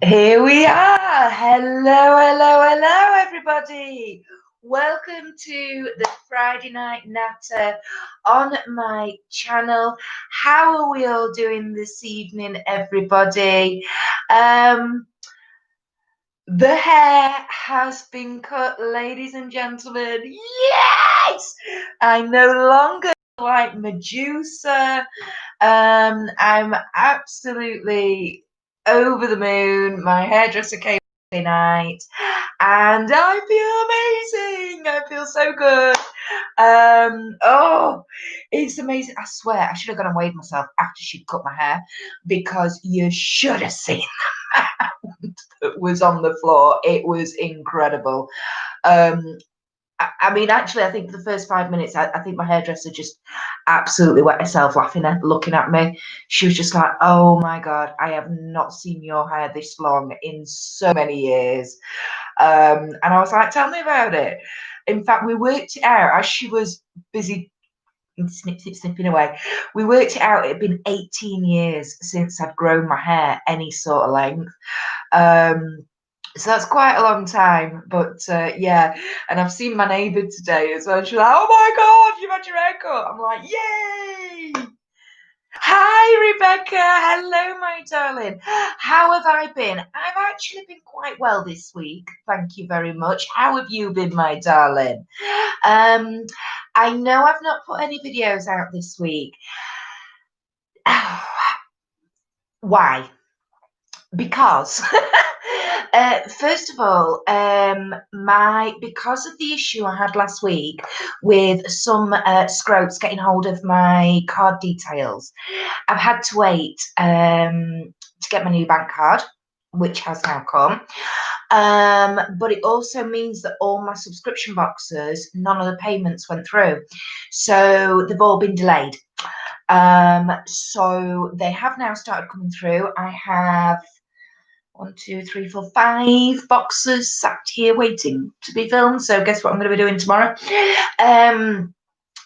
Here we are. Hello, everybody. Welcome to the Friday Night Natter on my channel. How are we all doing this evening, everybody? The hair has been cut, ladies and gentlemen. Yes! I no longer like Medusa. I'm absolutely over the moon. My hairdresser came night and I feel amazing. I feel so good. Oh, it's amazing. I swear I should have gone and weighed myself after she'd cut my hair, because you should have seen that was on the floor. It was incredible. I mean, actually, I think for the first 5 minutes, I think my hairdresser just absolutely wet herself laughing at looking at me. She was just like, "Oh my God, I have not seen your hair this long in so many years." And I was like, "Tell me about it." In fact, we worked it out as she was busy snipping away. We worked it out. It had been 18 years since I'd grown my hair any sort of length. So that's quite a long time, but yeah. And I've seen my neighbour today as well. She's like, "Oh my God, you've had your haircut." I'm like, "Yay!" Hi, Rebecca. Hello, my darling. How have I been? I've actually been quite well this week. Thank you very much. How have you been, my darling? I know I've not put any videos out this week. Why? Because first of all, because of the issue I had last week with some scrotes getting hold of my card details, I've had to wait to get my new bank card, which has now come. But it also means that all my subscription boxes, none of the payments went through, so they've all been delayed. So they have now started coming through. I have 1, 2, 3, 4, 5 boxes sat here waiting to be filmed. So guess what I'm going to be doing tomorrow?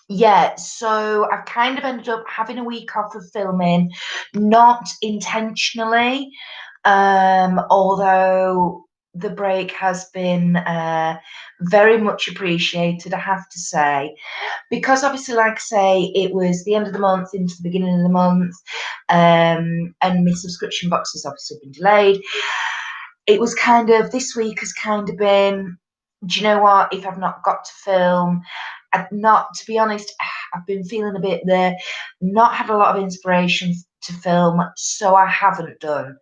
Yeah, so I've kind of ended up having a week off of filming, not intentionally, although the break has been very much appreciated, I have to say, because obviously, like I say, it was the end of the month into the beginning of the month, and my subscription box has obviously been delayed. It was kind of, this week has kind of been, do you know what, if I've not got to film, I've not, to be honest, I've been feeling a bit there, not had a lot of inspiration to film, so I haven't done.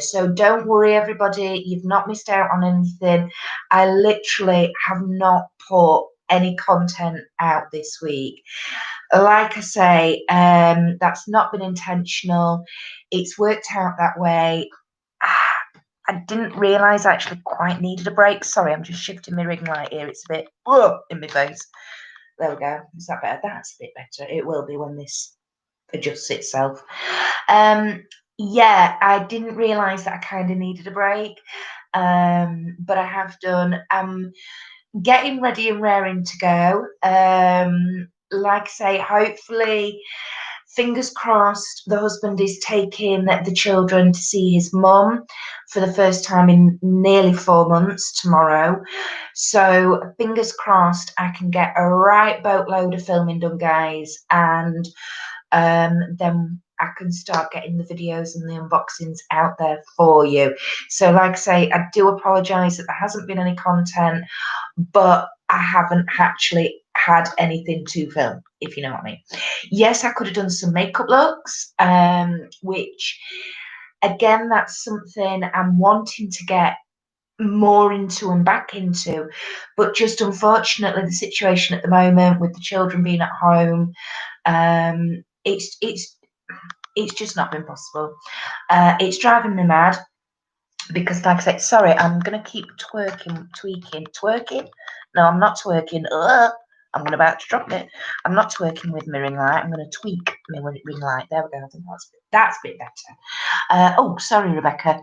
So don't worry, everybody, you've not missed out on anything. I literally have not put any content out this week. Like I say, that's not been intentional. It's worked out that way. I didn't realise I actually quite needed a break. Sorry, I'm just shifting my ring light here. It's a bit in my face. There we go. Is that better? That's a bit better. It will be when this adjusts itself. Yeah, I didn't realise that I kind of needed a break, but I have done. I'm getting ready and raring to go. Like I say, hopefully, fingers crossed, the husband is taking the children to see his mum for the first time in nearly 4 months tomorrow. So fingers crossed I can get a right boatload of filming done, guys, and then I can start getting the videos and the unboxings out there for you. So like I say, I do apologise that there hasn't been any content, but I haven't actually had anything to film, if you know what I mean. Yes, I could have done some makeup looks, which, again, that's something I'm wanting to get more into and back into, but just unfortunately the situation at the moment with the children being at home, it's just not been possible. It's driving me mad because, like I said, sorry, I'm gonna keep twerking. No, I'm not twerking. I'm about to drop it. I'm not twerking with my ring light. I'm gonna tweak my ring light. There we go. I think that's a bit better. Oh, sorry, Rebecca.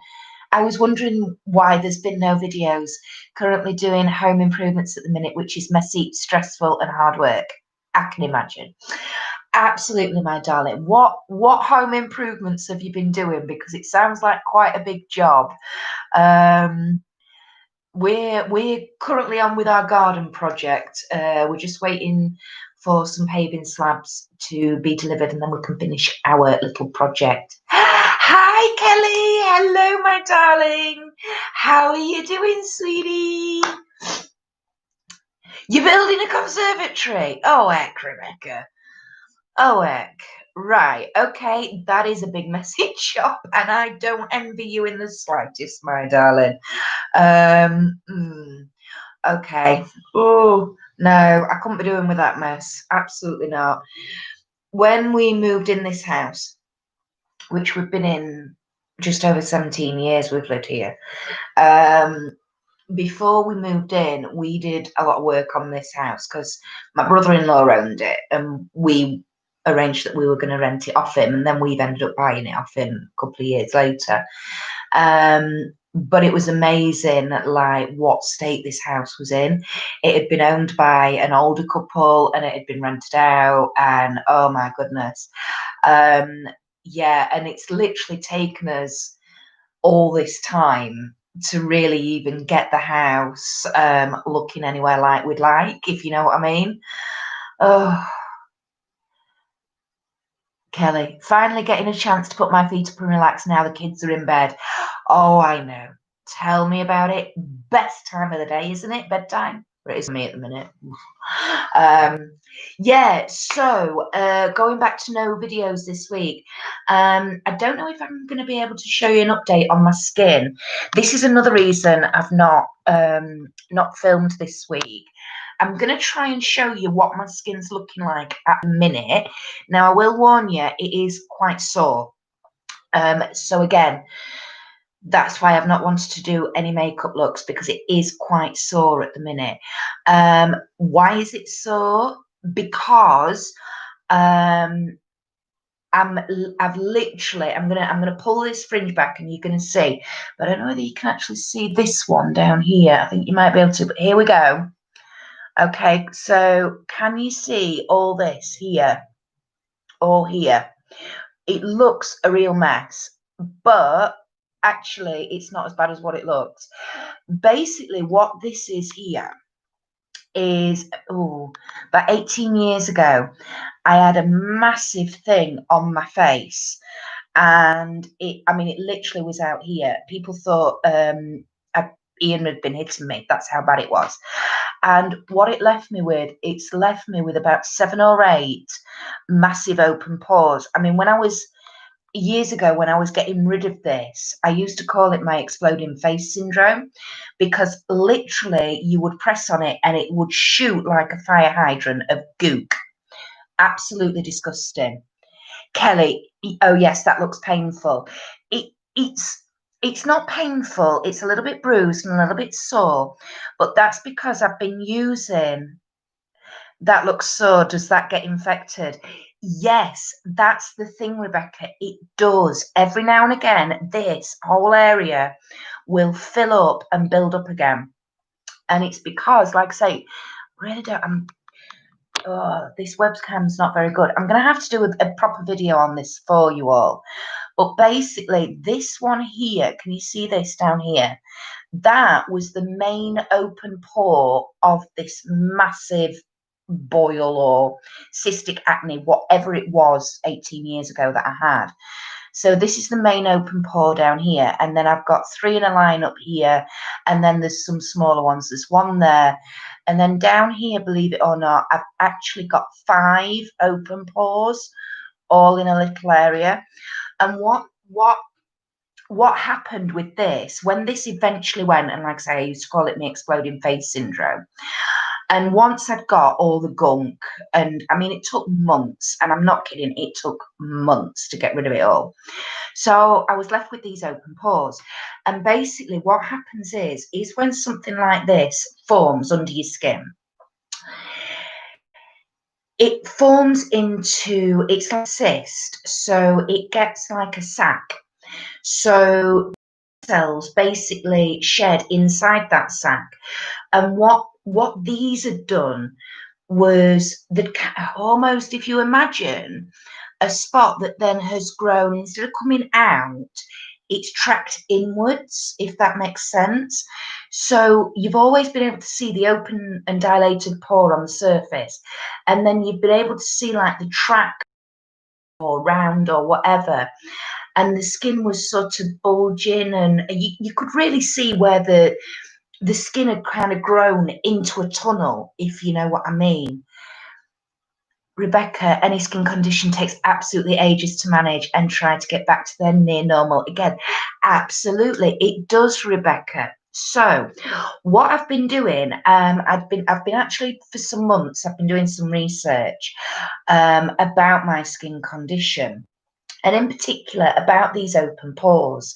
I was wondering why there's been no videos. Currently doing home improvements at the minute, which is messy, stressful, and hard work. I can imagine. Absolutely, my darling. What home improvements have you been doing? Because it sounds like quite a big job. Um, we're currently on with our garden project. We're just waiting for some paving slabs to be delivered, and then we can finish our little project. Hi, Kelly. Hello, my darling. How are you doing, sweetie? You're building a conservatory. Oh, heck, Rebecca. Oh, heck. Right. Okay. That is a big messy job, and I don't envy you in the slightest, my darling. Um. Okay. Oh, no, I couldn't be doing with that mess. Absolutely not. When we moved in this house, which we've been in just over 17 years, we've lived here. Before we moved in, we did a lot of work on this house because my brother-in-law owned it, and we arranged that we were going to rent it off him, and then we've ended up buying it off him a couple of years later. But it was amazing, like what state this house was in. It had been owned by an older couple, and it had been rented out, and oh my goodness, yeah, and it's literally taken us all this time to really even get the house looking anywhere like we'd like, if you know what I mean. Oh, Kelly, finally getting a chance to put my feet up and relax now the kids are in bed. Oh, I know. Tell me about it. Best time of the day, isn't it? Bedtime? Or it is me at the minute. Yeah, so going back to no videos this week. I don't know if I'm going to be able to show you an update on my skin. This is another reason I've not filmed this week. I'm going to try and show you what my skin's looking like at the minute. Now, I will warn you, it is quite sore. So again, that's why I've not wanted to do any makeup looks, because it is quite sore at the minute. Why is it sore? Because I'm gonna pull this fringe back and you're gonna see, but I don't know whether you can actually see this one down here. I think you might be able to, but here we go. Okay, so can you see all this here? All here. It looks a real mess, but actually it's not as bad as what it looks. Basically, what this is here is, about 18 years ago, I had a massive thing on my face, and it literally was out here. People thought Ian had been hitting me. That's how bad it was. And what it left me with, it's left me with about 7 or 8 massive open pores. I mean, when I was years ago, when I was getting rid of this, I used to call it my exploding face syndrome, because literally you would press on it and it would shoot like a fire hydrant of gook. Absolutely disgusting. Kelly, oh yes, that looks painful. It's not painful. It's a little bit bruised and a little bit sore, but that's because I've been using. That looks sore. Does that get infected? Yes, that's the thing, Rebecca. It does. Every now and again, this whole area will fill up and build up again. And it's because, like I say, really don't. This webcam's not very good. I'm going to have to do a proper video on this for you all. But basically, this one here, can you see this down here? That was the main open pore of this massive boil or cystic acne, whatever it was 18 years ago that I had. So this is the main open pore down here, and then I've got 3 in a line up here, and then there's some smaller ones. There's one there, and then down here, believe it or not, I've actually got 5 open pores, all in a little area. And what happened with this, when this eventually went, and like I say, I used to call it my exploding face syndrome. And once I'd got all the gunk, and I mean, it took months, and I'm not kidding, it took months to get rid of it all. So I was left with these open pores. And basically what happens is when something like this forms under your skin, it forms into, it's like a cyst. So it gets like a sac. So cells basically shed inside that sac. And what these had done was that almost, if you imagine a spot that then has grown, instead of coming out, it's tracked inwards, if that makes sense. So you've always been able to see the open and dilated pore on the surface, and then you've been able to see like the track or round or whatever, and the skin was sort of bulging, and you could really see where the skin had kind of grown into a tunnel, if you know what I mean. Rebecca, any skin condition takes absolutely ages to manage and try to get back to their near normal again. Absolutely, it does, Rebecca. So, what I've been doing, I've been actually for some months, I've been doing some research about my skin condition, and in particular about these open pores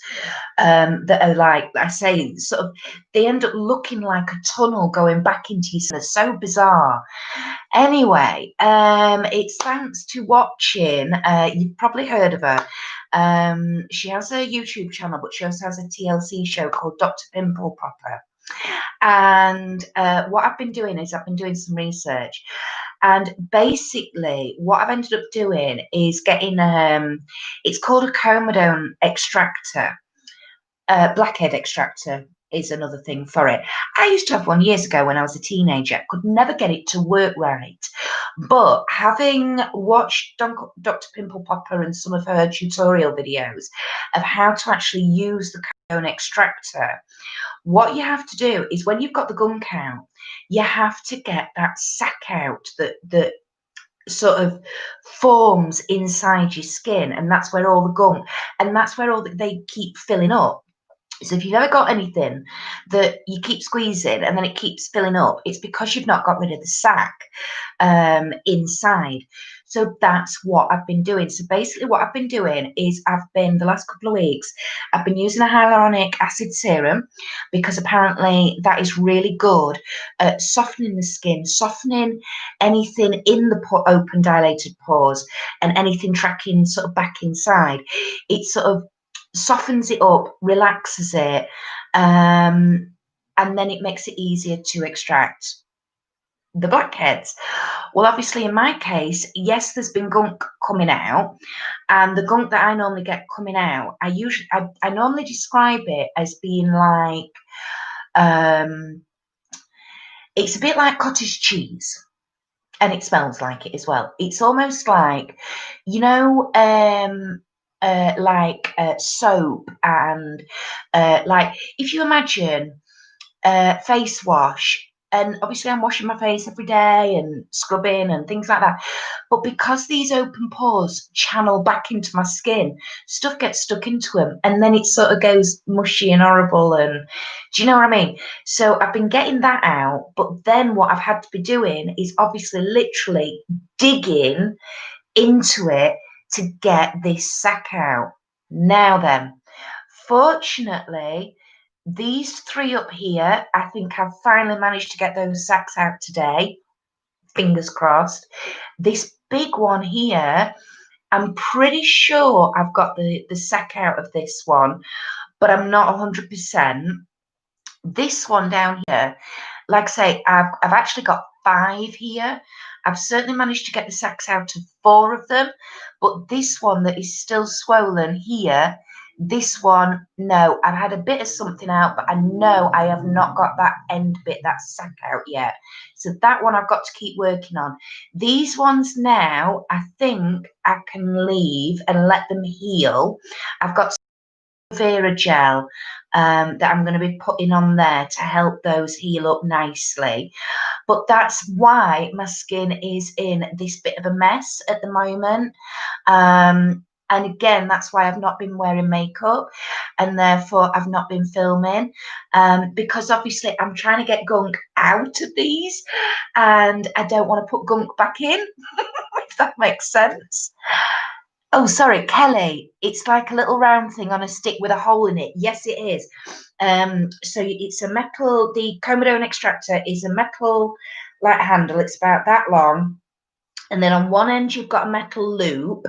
that are, like I say, sort of, they end up looking like a tunnel going back into your skin. They're so bizarre. Anyway, it's thanks to watching, you've probably heard of her. She has a YouTube channel, but she also has a TLC show called Dr. Pimple Popper. And what I've been doing is I've been doing some research. And basically, what I've ended up doing is getting, it's called a Comedone Extractor. Blackhead extractor is another thing for it. I used to have one years ago when I was a teenager. Could never get it to work right. But having watched Dr. Pimple Popper and some of her tutorial videos of how to actually use the Comedone extractor, what you have to do is when you've got the gunk out, you have to get that sac out that sort of forms inside your skin, and that's where all the gunk, and that's where all they keep filling up. So if you've ever got anything that you keep squeezing and then it keeps filling up, it's because you've not got rid of the sac inside. So that's what I've been doing. So basically what I've been doing is the last couple of weeks, I've been using a hyaluronic acid serum, because apparently that is really good at softening the skin, softening anything in the open dilated pores and anything tracking sort of back inside. It sort of softens it up, relaxes it, and then it makes it easier to extract the blackheads. Well, obviously, in my case, yes, there's been gunk coming out, and the gunk that I normally get coming out, I normally describe it as being like, it's a bit like cottage cheese. And it smells like it as well. It's almost like, you know, soap, and like if you imagine face wash, and obviously I'm washing my face every day and scrubbing and things like that, but because these open pores channel back into my skin, stuff gets stuck into them, and then it sort of goes mushy and horrible, and do you know what I mean? So I've been getting that out, but then what I've had to be doing is obviously literally digging into it to get this sac out. Now then, fortunately, these three up here, I think I've finally managed to get those sacs out today. Fingers crossed. This big one here, I'm pretty sure I've got the sac out of this one, but I'm not 100%. This one down here, like I say, I've actually got 5 here. I've certainly managed to get the sacs out of 4 of them, but this one that is still swollen here, this one, no, I've had a bit of something out, but I know I have not got that end bit, that sac out yet. So that one I've got to keep working on. These ones now, I think I can leave and let them heal. I've got Vera gel that I'm going to be putting on there to help those heal up nicely. But that's why my skin is in this bit of a mess at the moment. And again, that's why I've not been wearing makeup, and therefore I've not been filming, because obviously I'm trying to get gunk out of these, and I don't want to put gunk back in, if that makes sense. Oh, sorry, Kelly. It's like a little round thing on a stick with a hole in it. Yes, it is. So it's a metal, the Comedone Extractor is a metal like handle. It's about that long. And then on one end, you've got a metal loop,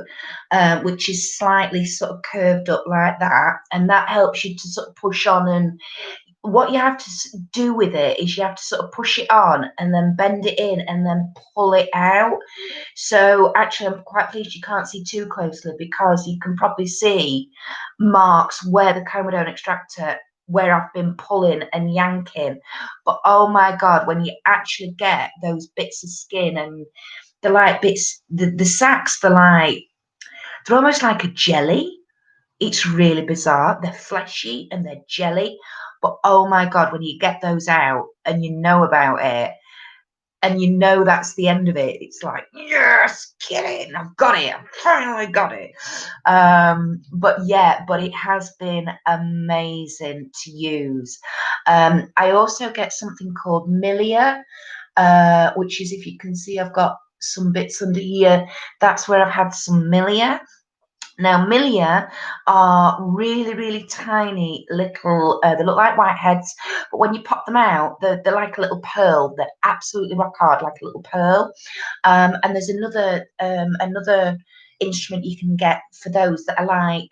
which is slightly sort of curved up like that. And that helps you to sort of push on and what you have to do with it is you have to sort of push it on and then bend it in and then pull it out. So actually, I'm quite pleased you can't see too closely, because you can probably see marks where the Comedone extractor, where I've been pulling and yanking. But oh my God, when you actually get those bits of skin, and they're like bits, the sacs, they're almost like a jelly. It's really bizarre. They're fleshy and they're jelly. But oh my God, when you get those out and you know about it, and you know that's the end of it, it's like, yes, get it, I've got it, I've finally got it. But yeah, but it has been amazing to use. I also get something called milia, which is, if you can see, I've got some bits under here. That's where I've had some milia. Now, milia are really, really tiny little, they look like whiteheads, but when you pop them out, they're like a little pearl. They're absolutely rock hard, like a little pearl. And there's another instrument you can get for those that are like,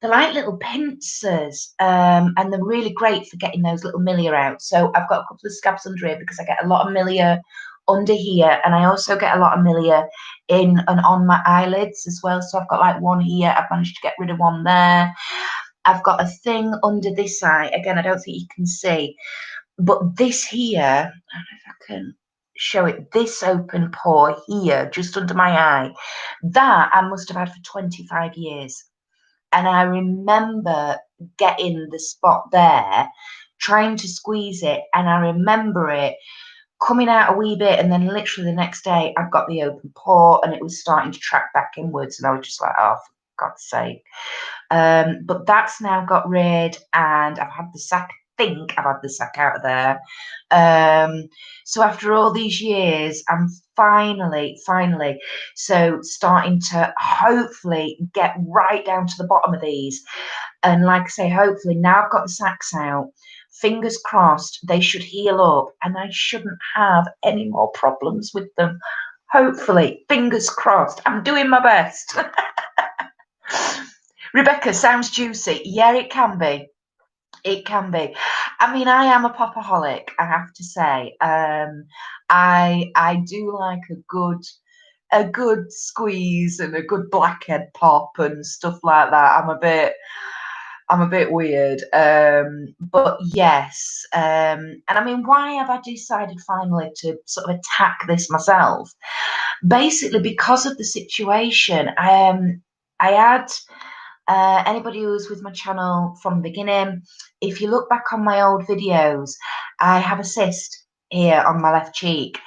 they're like little pincers, and they're really great for getting those little milia out. So I've got a couple of scabs under here because I get a lot of milia under here, and I also get a lot of milia in and on my eyelids as well. So I've got like one here, I've managed to get rid of one there. I've got a thing under this eye. Again, I don't think you can see, but this here, I don't know if I can show it, this open pore here, just under my eye, that I must have had for 25 years. And I remember getting the spot there, trying to squeeze it, and I remember it coming out a wee bit, and then literally the next day I've got the open pore and it was starting to track back inwards, and I was just like, oh, for God's sake. But that's now got rid, and I've had the sac, think I've had the sac out of there. So after all these years, I'm finally so starting to hopefully get right down to the bottom of these. And like I say, hopefully now I've got the sacs out, fingers crossed, they should heal up and I shouldn't have any more problems with them. Hopefully, fingers crossed. I'm doing my best. Rebecca, sounds juicy. Yeah, it can be. It can be. I mean, I am a popaholic, I have to say. I do like a good squeeze and a good blackhead pop and stuff like that. I'm a bit weird. But yes. And I mean, why have I decided finally to sort of attack this myself? Basically, because of the situation. I had anybody who was with my channel from the beginning, if you look back on my old videos, I have a cyst here on my left cheek.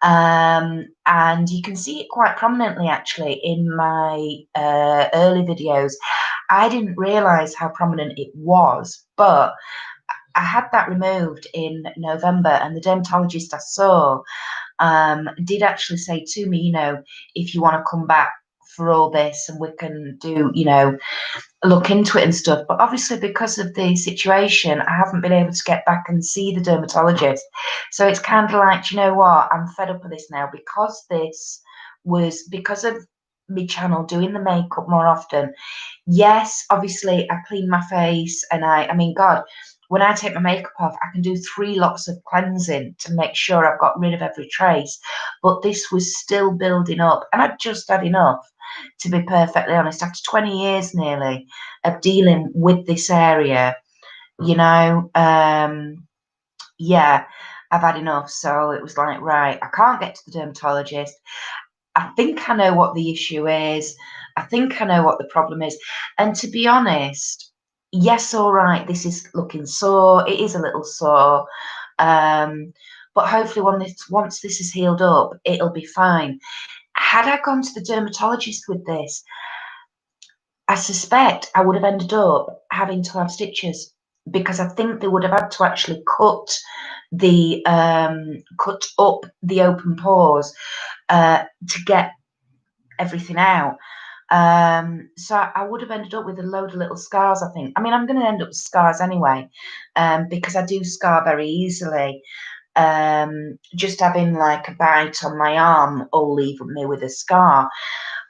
And you can see it quite prominently actually in my early videos. I didn't realize how prominent it was, but I had that removed in November, and the dermatologist I saw did actually say to me, you know, if you want to come back for all this and we can do, you know, look into it and stuff. But obviously, because of the situation, I haven't been able to get back and see the dermatologist. So it's kind of like, you know what, I'm fed up with this now, because this was because of my channel doing the makeup more often. Yes, obviously I clean my face, and I mean, God, when I take my makeup off, I can do 3 lots of cleansing to make sure I've got rid of every trace. But this was still building up, and I'd just had enough, to be perfectly honest. After 20 years nearly of dealing with this area, you know, yeah, I've had enough. So it was like, right, I can't get to the dermatologist. I think I know what the issue is. I think I know what the problem is. And to be honest, yes, all right, this is looking sore. It is a little sore. But hopefully once this is healed up, it'll be fine. Had I gone to the dermatologist with this, I suspect I would have ended up having to have stitches, because I think they would have had to actually cut up the open pores to get everything out. So I would have ended up with a load of little scars, I think. I mean, I'm going to end up with scars anyway, because I do scar very easily. Just having like a bite on my arm will leave me with a scar.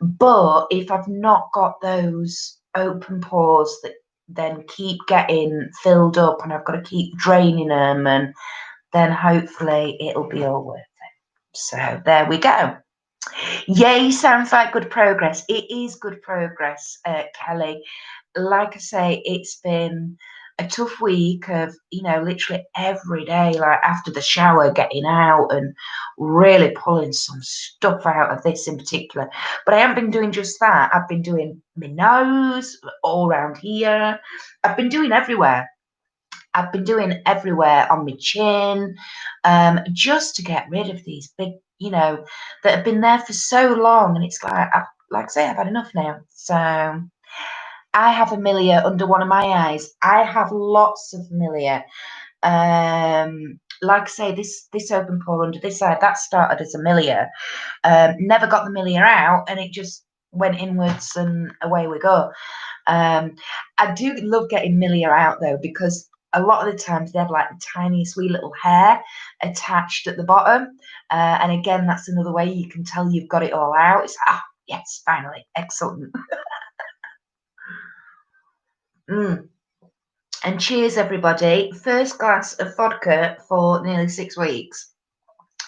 But if I've not got those open pores that then keep getting filled up, and I've got to keep draining them, and then hopefully it'll be all worth it. So there we go. Yay, sounds like good progress. It is good progress, Kelly. Like I say, it's been a tough week of, literally every day, like after the shower, getting out and really pulling some stuff out of this in particular. But I haven't been doing just that. I've been doing my nose, all around here. I've been doing everywhere. I've been doing everywhere on my chin, just to get rid of these big, that have been there for so long. And it's like I say, I've had enough now. So I have a milia under one of my eyes. I have lots of milia. Like I say, this open pore under this eye, that started as a milia. Never got the milia out, and it just went inwards, and away we go. I do love getting milia out though, because a lot of the times they have like the tiniest wee little hair attached at the bottom. And again, that's another way you can tell you've got it all out. It's, yes, finally, excellent. And cheers, everybody. First glass of vodka for nearly 6 weeks.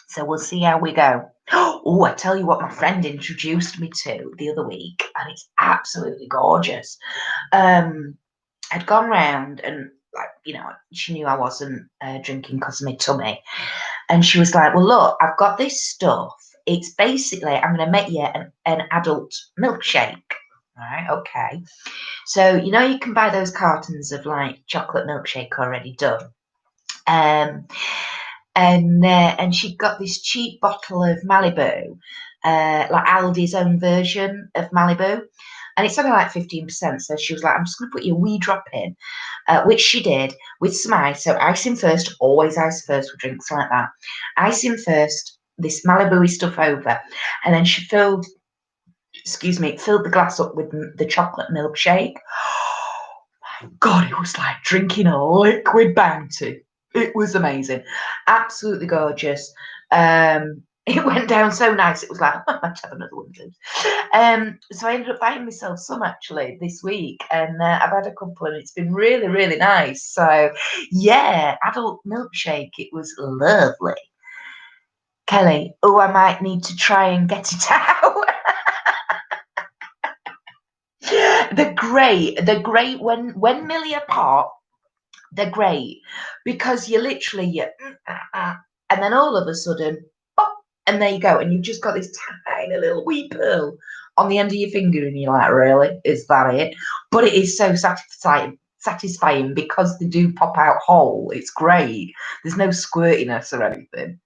So we'll see how we go. Oh, I tell you what my friend introduced me to the other week, and it's absolutely gorgeous. I'd gone round and, she knew I wasn't drinking because of my tummy. And she was like, well, look, I've got this stuff. It's basically, I'm going to make you an adult milkshake. All right, okay. So, you can buy those cartons of like chocolate milkshake already done. And she got this cheap bottle of Malibu, like Aldi's own version of Malibu. And it's only like 15%. So she was like, I'm just going to put you a wee drop in, which she did with some ice. So icing first, always ice first with drinks like that. Icing first, this Malibu-y stuff over. And then she filled the glass up with the chocolate milkshake. Oh my God, it was like drinking a liquid bounty. It was amazing. Absolutely gorgeous. It went down so nice. It was like, I might have another one, please. So I ended up buying myself some actually this week, and I've had a couple, and it's been really, really nice. So yeah, adult milkshake. It was lovely. Kelly, I might need to try and get it out. They're great. When Millie pop, they're great because you literally and then all of a sudden, and there you go, and you've just got this tiny little wee pearl on the end of your finger, and you're like, really, is that it? But it is so satisfying because they do pop out whole. It's great. There's no squirtiness or anything.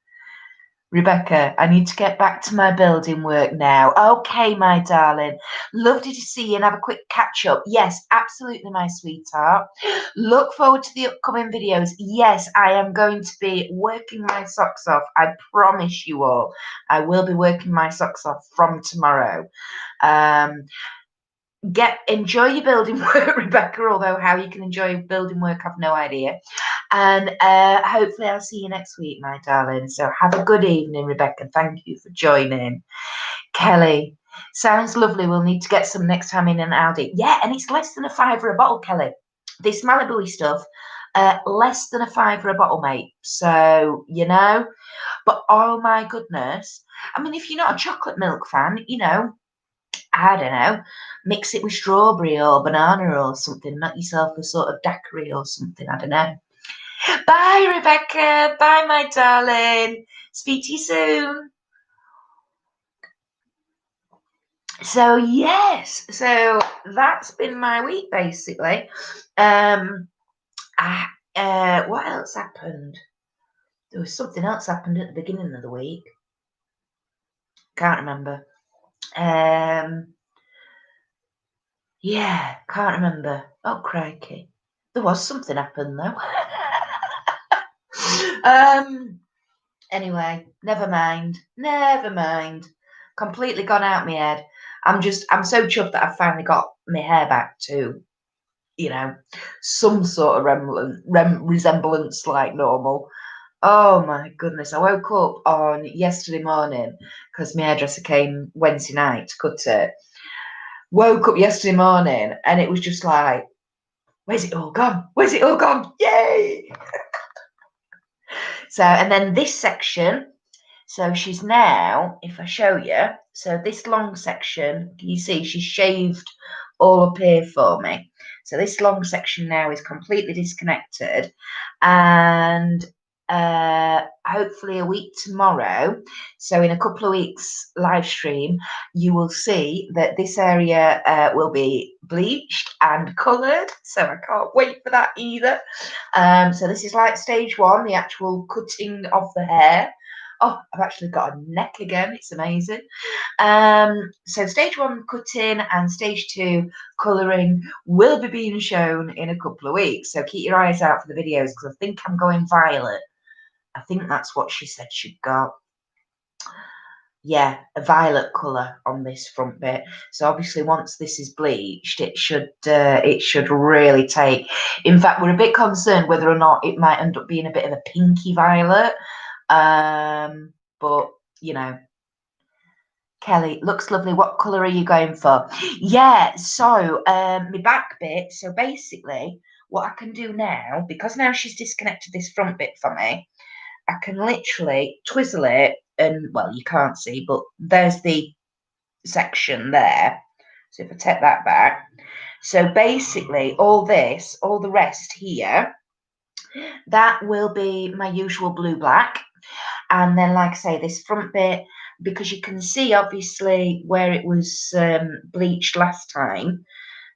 Rebecca, I need to get back to my building work now. Okay, my darling. Lovely to see you and have a quick catch up. Yes, absolutely, my sweetheart. Look forward to the upcoming videos. Yes, I am going to be working my socks off. I promise you all. I will be working my socks off from tomorrow. Enjoy your building work, Rebecca, although how you can enjoy building work, I've no idea. And hopefully I'll see you next week, my darling. So have a good evening, Rebecca. Thank you for joining. Kelly, sounds lovely. We'll need to get some next time in an Aldi. Yeah, and it's less than a £5 a bottle, Kelly. This Malibu stuff, less than a £5 a bottle, mate. So, but oh my goodness. I mean, if you're not a chocolate milk fan, I don't know, mix it with strawberry or banana or something, make yourself a sort of daiquiri or something, I don't know. Bye, Rebecca. Bye, my darling. Speak to you soon. So, yes, so that's been my week, basically. What else happened? There was something else happened at the beginning of the week. Can't remember. Yeah, can't remember. Oh, crikey. There was something happened, though. Anyway, never mind. Completely gone out my head. I'm so chuffed that I've finally got my hair back to, some sort of resemblance like normal. Oh my goodness. I woke up on yesterday morning because my hairdresser came Wednesday night to cut it. Woke up yesterday morning and it was just like, Where's it all gone? Where's it all gone? Yay! So, and then this section, so she's now, if I show you, so this long section, can you see she's shaved all up here for me. So this long section now is completely disconnected, and hopefully a week tomorrow, so in a couple of weeks live stream, you will see that this area will be bleached and coloured, so I can't wait for that either. So this is like stage one, the actual cutting of the hair. Oh, I've actually got a neck again. It's amazing. So stage one cutting and stage two colouring will be being shown in a couple of weeks. So keep your eyes out for the videos because I think I'm going violet. I think that's what she said she'd got. Yeah, a violet colour on this front bit. So obviously once this is bleached, it should really take. In fact, we're a bit concerned whether or not it might end up being a bit of a pinky violet. But you know, Kelly, looks lovely. What colour are you going for? Yeah, so my back bit, so basically what I can do now, because now she's disconnected this front bit for me, I can literally twizzle it and, well, you can't see, but there's the section there. So if I take that back, so basically all this, all the rest here, that will be my usual blue black. And then, like I say, this front bit, because you can see obviously where it was bleached last time,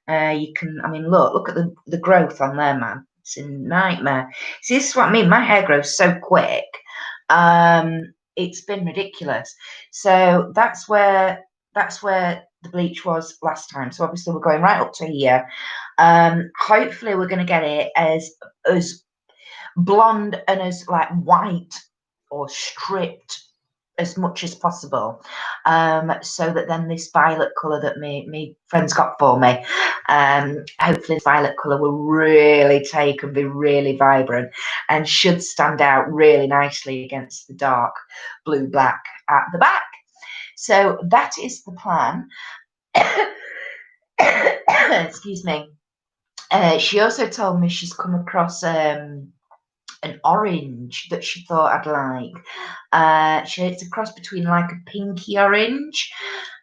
you can, I mean, look at the growth on there, man. It's a nightmare. See, this is what I mean. My hair grows so quick. It's been ridiculous. So that's where the bleach was last time. So obviously we're going right up to here. Hopefully we're going to get it as blonde and as like white or stripped as much as possible, so that then this violet colour that me friends got for me, hopefully this violet colour will really take and be really vibrant and should stand out really nicely against the dark blue black at the back. So that is the plan. Excuse me. She also told me she's come across an orange that she thought I'd like. It's a cross between like a pinky orange.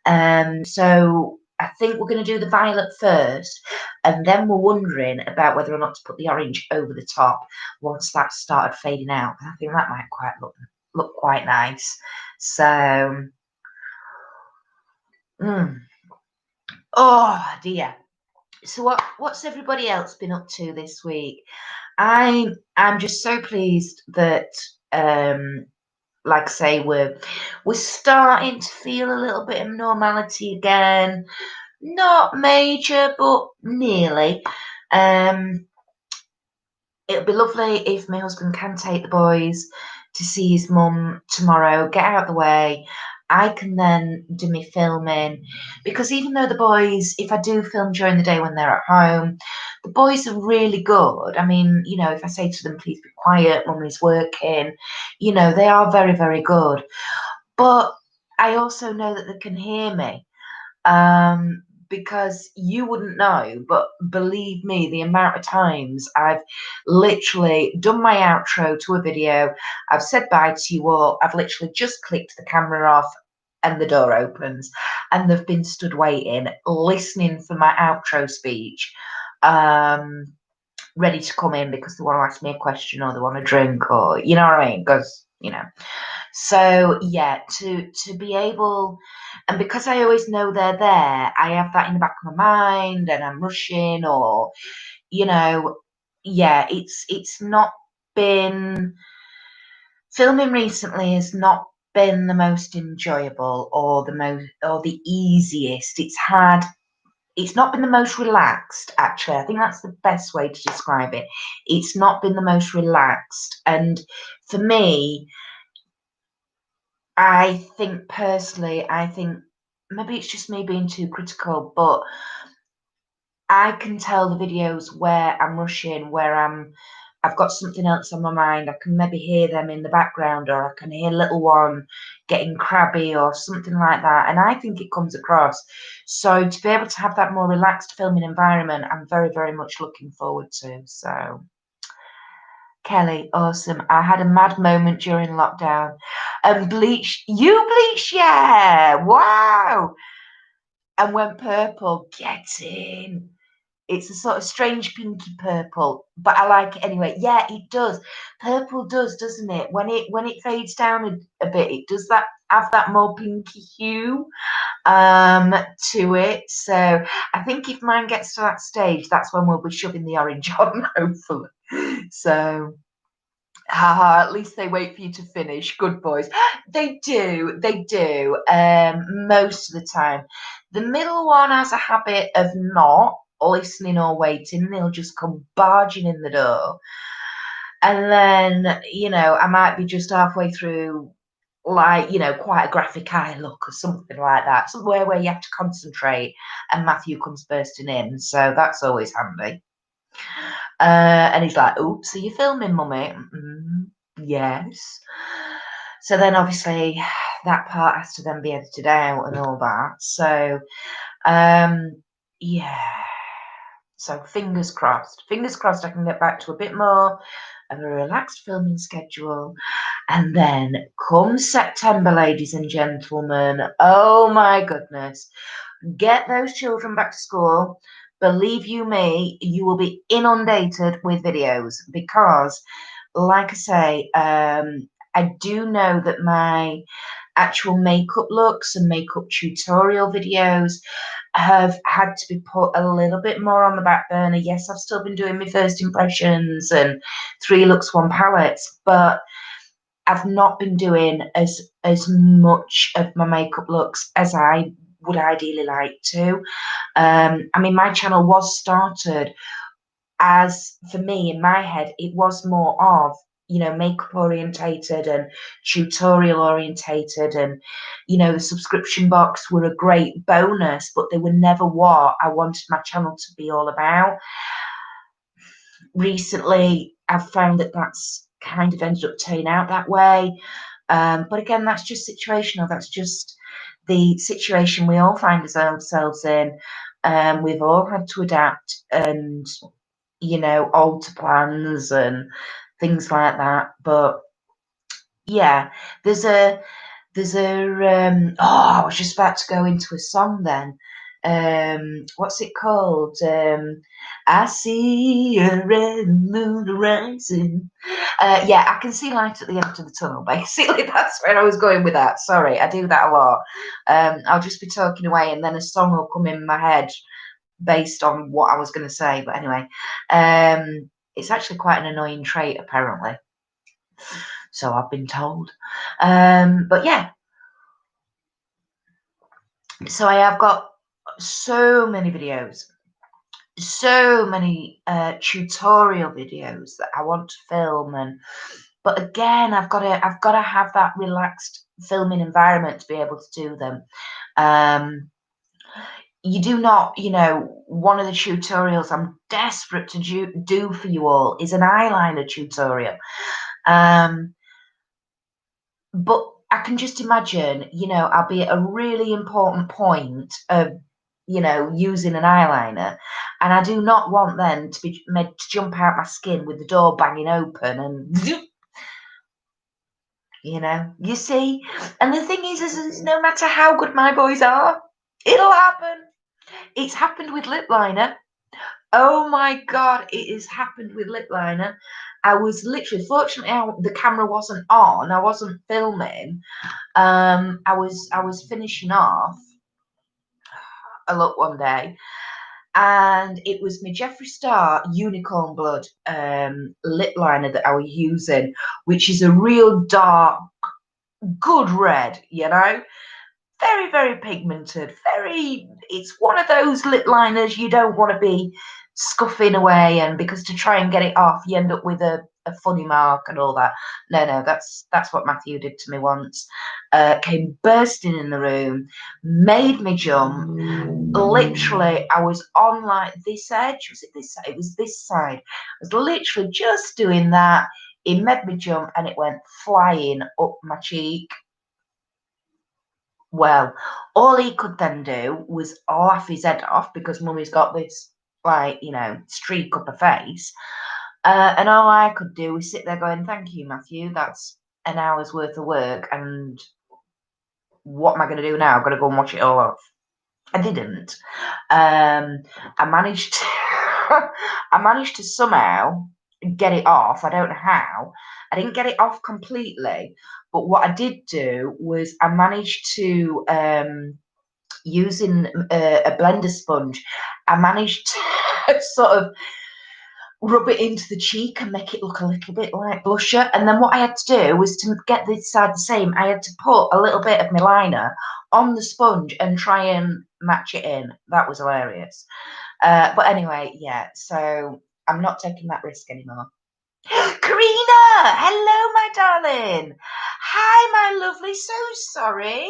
So I think we're going to do the violet first, and then we're wondering about whether or not to put the orange over the top once that started fading out. I think that might quite look quite nice. So, oh dear. So what's everybody else been up to this week? I'm just so pleased that like I say, we're starting to feel a little bit of normality again. Not major, but nearly. It'll be lovely if my husband can take the boys to see his mum tomorrow, get out of the way. I can then do my filming, because even though the boys, if I do film during the day when they're at home, the boys are really good. I mean, you know, if I say to them, please be quiet, mummy's working, you know, they are very, very good. But I also know that they can hear me. Because you wouldn't know, but believe me, the amount of times I've literally done my outro to a video, I've said bye to you all, I've literally just clicked the camera off and the door opens, and they've been stood waiting, listening for my outro speech, ready to come in because they want to ask me a question or they want a drink, or, you know what I mean? Because, you know. So yeah, to be able, and because I always know they're there, I have that in the back of my mind, and I'm rushing, or, you know, yeah, it's not been, filming recently has not been the most enjoyable or the easiest. It's not been the most relaxed, actually. I think that's the best way to describe it. It's not been the most relaxed, and for me, I think personally, maybe it's just me being too critical, but I can tell the videos where I'm rushing, where I'm I've got something else on my mind, I can maybe hear them in the background, or I can hear little one getting crabby or something like that, and I think it comes across. So to be able to have that more relaxed filming environment, I'm very, very much looking forward to. So Kelly, awesome. I had a mad moment during lockdown. And bleach, you bleach, yeah, wow. And went purple, get in. It's a sort of strange pinky purple, but I like it anyway. Yeah, it does. Purple does, doesn't it? When it fades down a bit, it does that have that more pinky hue to it. So I think if mine gets to that stage, that's when we'll be shoving the orange on, hopefully. So haha, at least they wait for you to finish. Good boys. They do, most of the time. The middle one has a habit of not listening or waiting. They'll just come barging in the door. And then, I might be just halfway through, like, quite a graphic eye look or something like that. Somewhere where you have to concentrate and Matthew comes bursting in. So that's always handy. And he's like, oops, are you filming, mummy? Yes. So then obviously that part has to then be edited out and all that. So, yeah. So fingers crossed. Fingers crossed I can get back to a bit more of a relaxed filming schedule. And then come September, ladies and gentlemen, oh my goodness, get those children back to school. Believe you me, you will be inundated with videos because, like I say, I do know that my actual makeup looks and makeup tutorial videos have had to be put a little bit more on the back burner. Yes, I've still been doing my first impressions and 3 looks, 1 palettes, but I've not been doing as much of my makeup looks as I would ideally like to. I mean, my channel was started as, for me, in my head, it was more of, makeup orientated and tutorial orientated, and, the subscription box were a great bonus, but they were never what I wanted my channel to be all about. Recently, I've found that that's kind of ended up turning out that way. But again, that's just situational. That's just the situation we all find ourselves in. We've all had to adapt and, alter plans and things like that. But yeah, there's a oh, I was just about to go into a song then. What's it called? I see a red moon rising. Yeah, I can see light at the end of the tunnel, basically. That's where I was going with that. Sorry, I do that a lot. I'll just be talking away and then a song will come in my head based on what I was going to say. But anyway, it's actually quite an annoying trait, apparently. So I've been told. But yeah. So I have got so many videos, so many tutorial videos that I want to film, but again, I've got to have that relaxed filming environment to be able to do them. You do not, one of the tutorials I'm desperate to do for you all is an eyeliner tutorial. But I can just imagine, I'll be at a really important point of, using an eyeliner, and I do not want then to be made to jump out my skin with the door banging open and, you see. And the thing is no matter how good my boys are, it'll happen. It's happened with lip liner. Oh my God, it has happened with lip liner. I was literally, fortunately, the camera wasn't on. I wasn't filming. I was finishing off a look one day, and it was my Jeffree Star Unicorn Blood lip liner that I was using, which is a real dark, good red, very, very pigmented, it's one of those lip liners you don't want to be scuffing away, and because to try and get it off, you end up with a a funny mark and all that. No, that's what Matthew did to me once. Came bursting in the room, made me jump. Literally, I was on like this edge. Was it this side? It was this side. I was literally just doing that. He made me jump and it went flying up my cheek. Well, all he could then do was laugh his head off because Mummy's got this, like, you know, streak up her face. And all I could do was sit there going, thank you, Matthew. That's an hour's worth of work. And what am I going to do now? I've got to go and wash it all off. I didn't. I managed to, I managed to somehow get it off. I don't know how. I didn't get it off completely, but what I did do was I managed to, using a blender sponge, I managed to sort of rub it into the cheek and make it look a little bit like blusher. And then what I had to do was, to get this side the same, I had to put a little bit of my liner on the sponge and try and match it in. That was hilarious. But anyway, yeah, so I'm not taking that risk anymore. Karina, hello, my darling. Hi, my lovely. So sorry.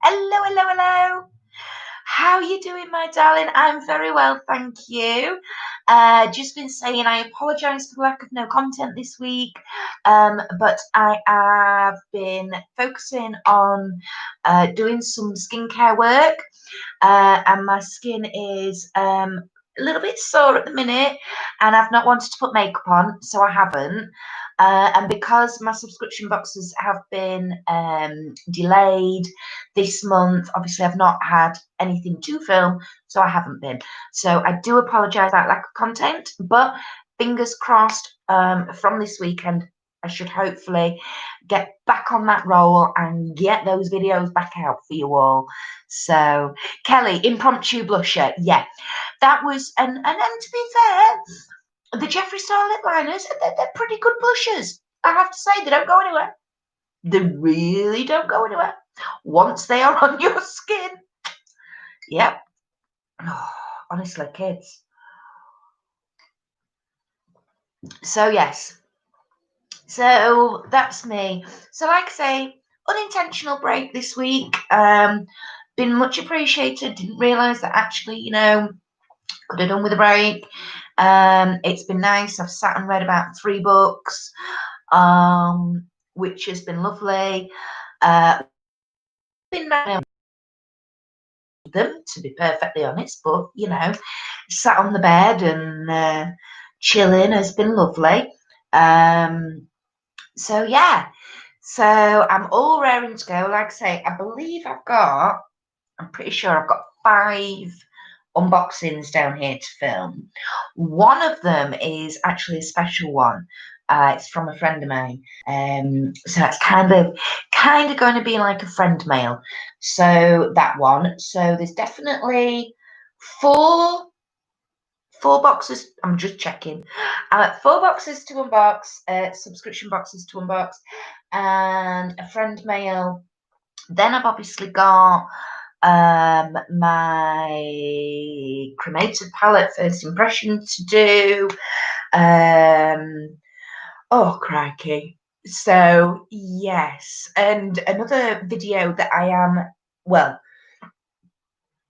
Hello. How are you doing, my darling? I'm very well, thank you. Just been saying I apologise for the lack of no content this week, but I have been focusing on doing some skincare work, and my skin is a little bit sore at the minute, and I've not wanted to put makeup on, so I haven't. And because my subscription boxes have been delayed this month, obviously I've not had anything to film, so I haven't been. So I do apologise about lack of content, but fingers crossed, from this weekend I should hopefully get back on that roll and get those videos back out for you all. So Kelly, impromptu blusher, yeah, that was, and to be fair, the Jeffree Star lip liners, they're pretty good blushers. I have to say, they don't go anywhere. They really don't go anywhere once they are on your skin. Yep. Oh, honestly, kids. So yes. So that's me. So like I say, unintentional break this week. Been much appreciated. Didn't realise that actually, you know, could have done with a break. It's been nice. I've sat and read about 3 books, which has been lovely. Been nice them, to be perfectly honest, but you know, sat on the bed and chilling has been lovely. So yeah, so I'm all raring to go. Like I say, I believe I'm pretty sure I've got 5 unboxings down here to film. One of them is actually a special one. It's from a friend of mine. So it's kind of going to be like a friend mail. So that one. So there's definitely 4 boxes. I'm just checking. 4 boxes to unbox, subscription boxes to unbox, and a friend mail. Then I've obviously got my cremated palette first impression to do. Oh crikey. So yes, and another video that I am, well,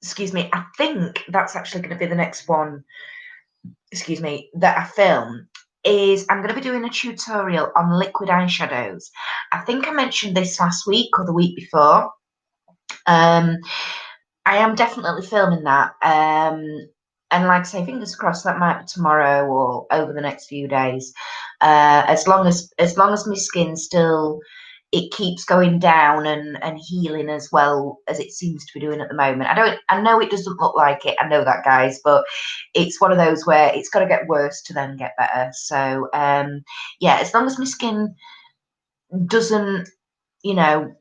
excuse me, I think that's actually going to be the next one, excuse me, that I film, is I'm going to be doing a tutorial on liquid eyeshadows. I think I mentioned this last week or the week before. I am definitely filming that. And like I say, fingers crossed, that might be tomorrow or over the next few days. As long as my skin still, it keeps going down and healing as well as it seems to be doing at the moment. I know it doesn't look like it. I know that, guys, but it's one of those where it's got to get worse to then get better. So yeah, as long as my skin doesn't, you know,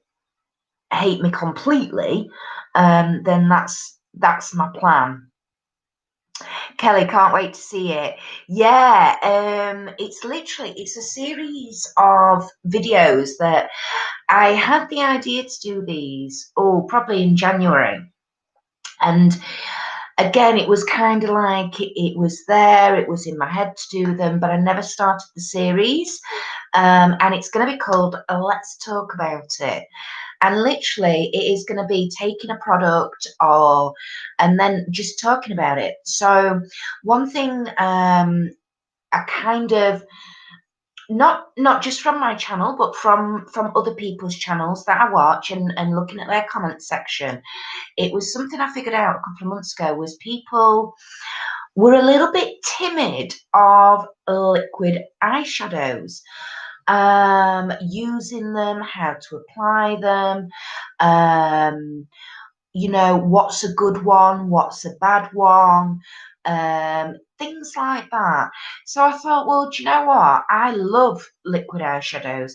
hate me completely, then that's my plan. Kelly, can't wait to see it. Yeah, it's a series of videos that I had the idea to do these, probably in January. And Again, it was kind of like it was there, it was in my head to do them, but I never started the series. And it's going to be called Let's Talk About It. And literally, it is going to be taking a product and then just talking about it. So, one thing I kind of not just from my channel, but from other people's channels that I watch and looking at their comment section, it was something I figured out a couple of months ago was people were a little bit timid of liquid eyeshadows, using them, how to apply them, you know, what's a good one, what's a bad one, things like that. So I thought, well, do you know what? I love liquid eyeshadows.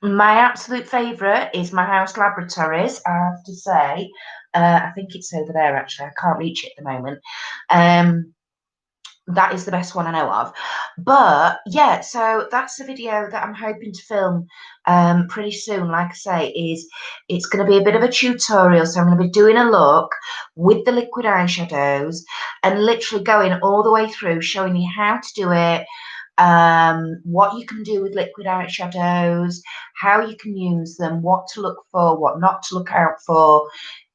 My absolute favourite is my House Laboratories, I have to say. I think it's over there, actually. I can't reach it at the moment. That is the best one I know of. But yeah, so that's a video that I'm hoping to film pretty soon. Like I say, it's going to be a bit of a tutorial. So I'm going to be doing a look with the liquid eyeshadows and literally going all the way through, showing you how to do it, what you can do with liquid eyeshadows, how you can use them, what to look for, what not to look out for,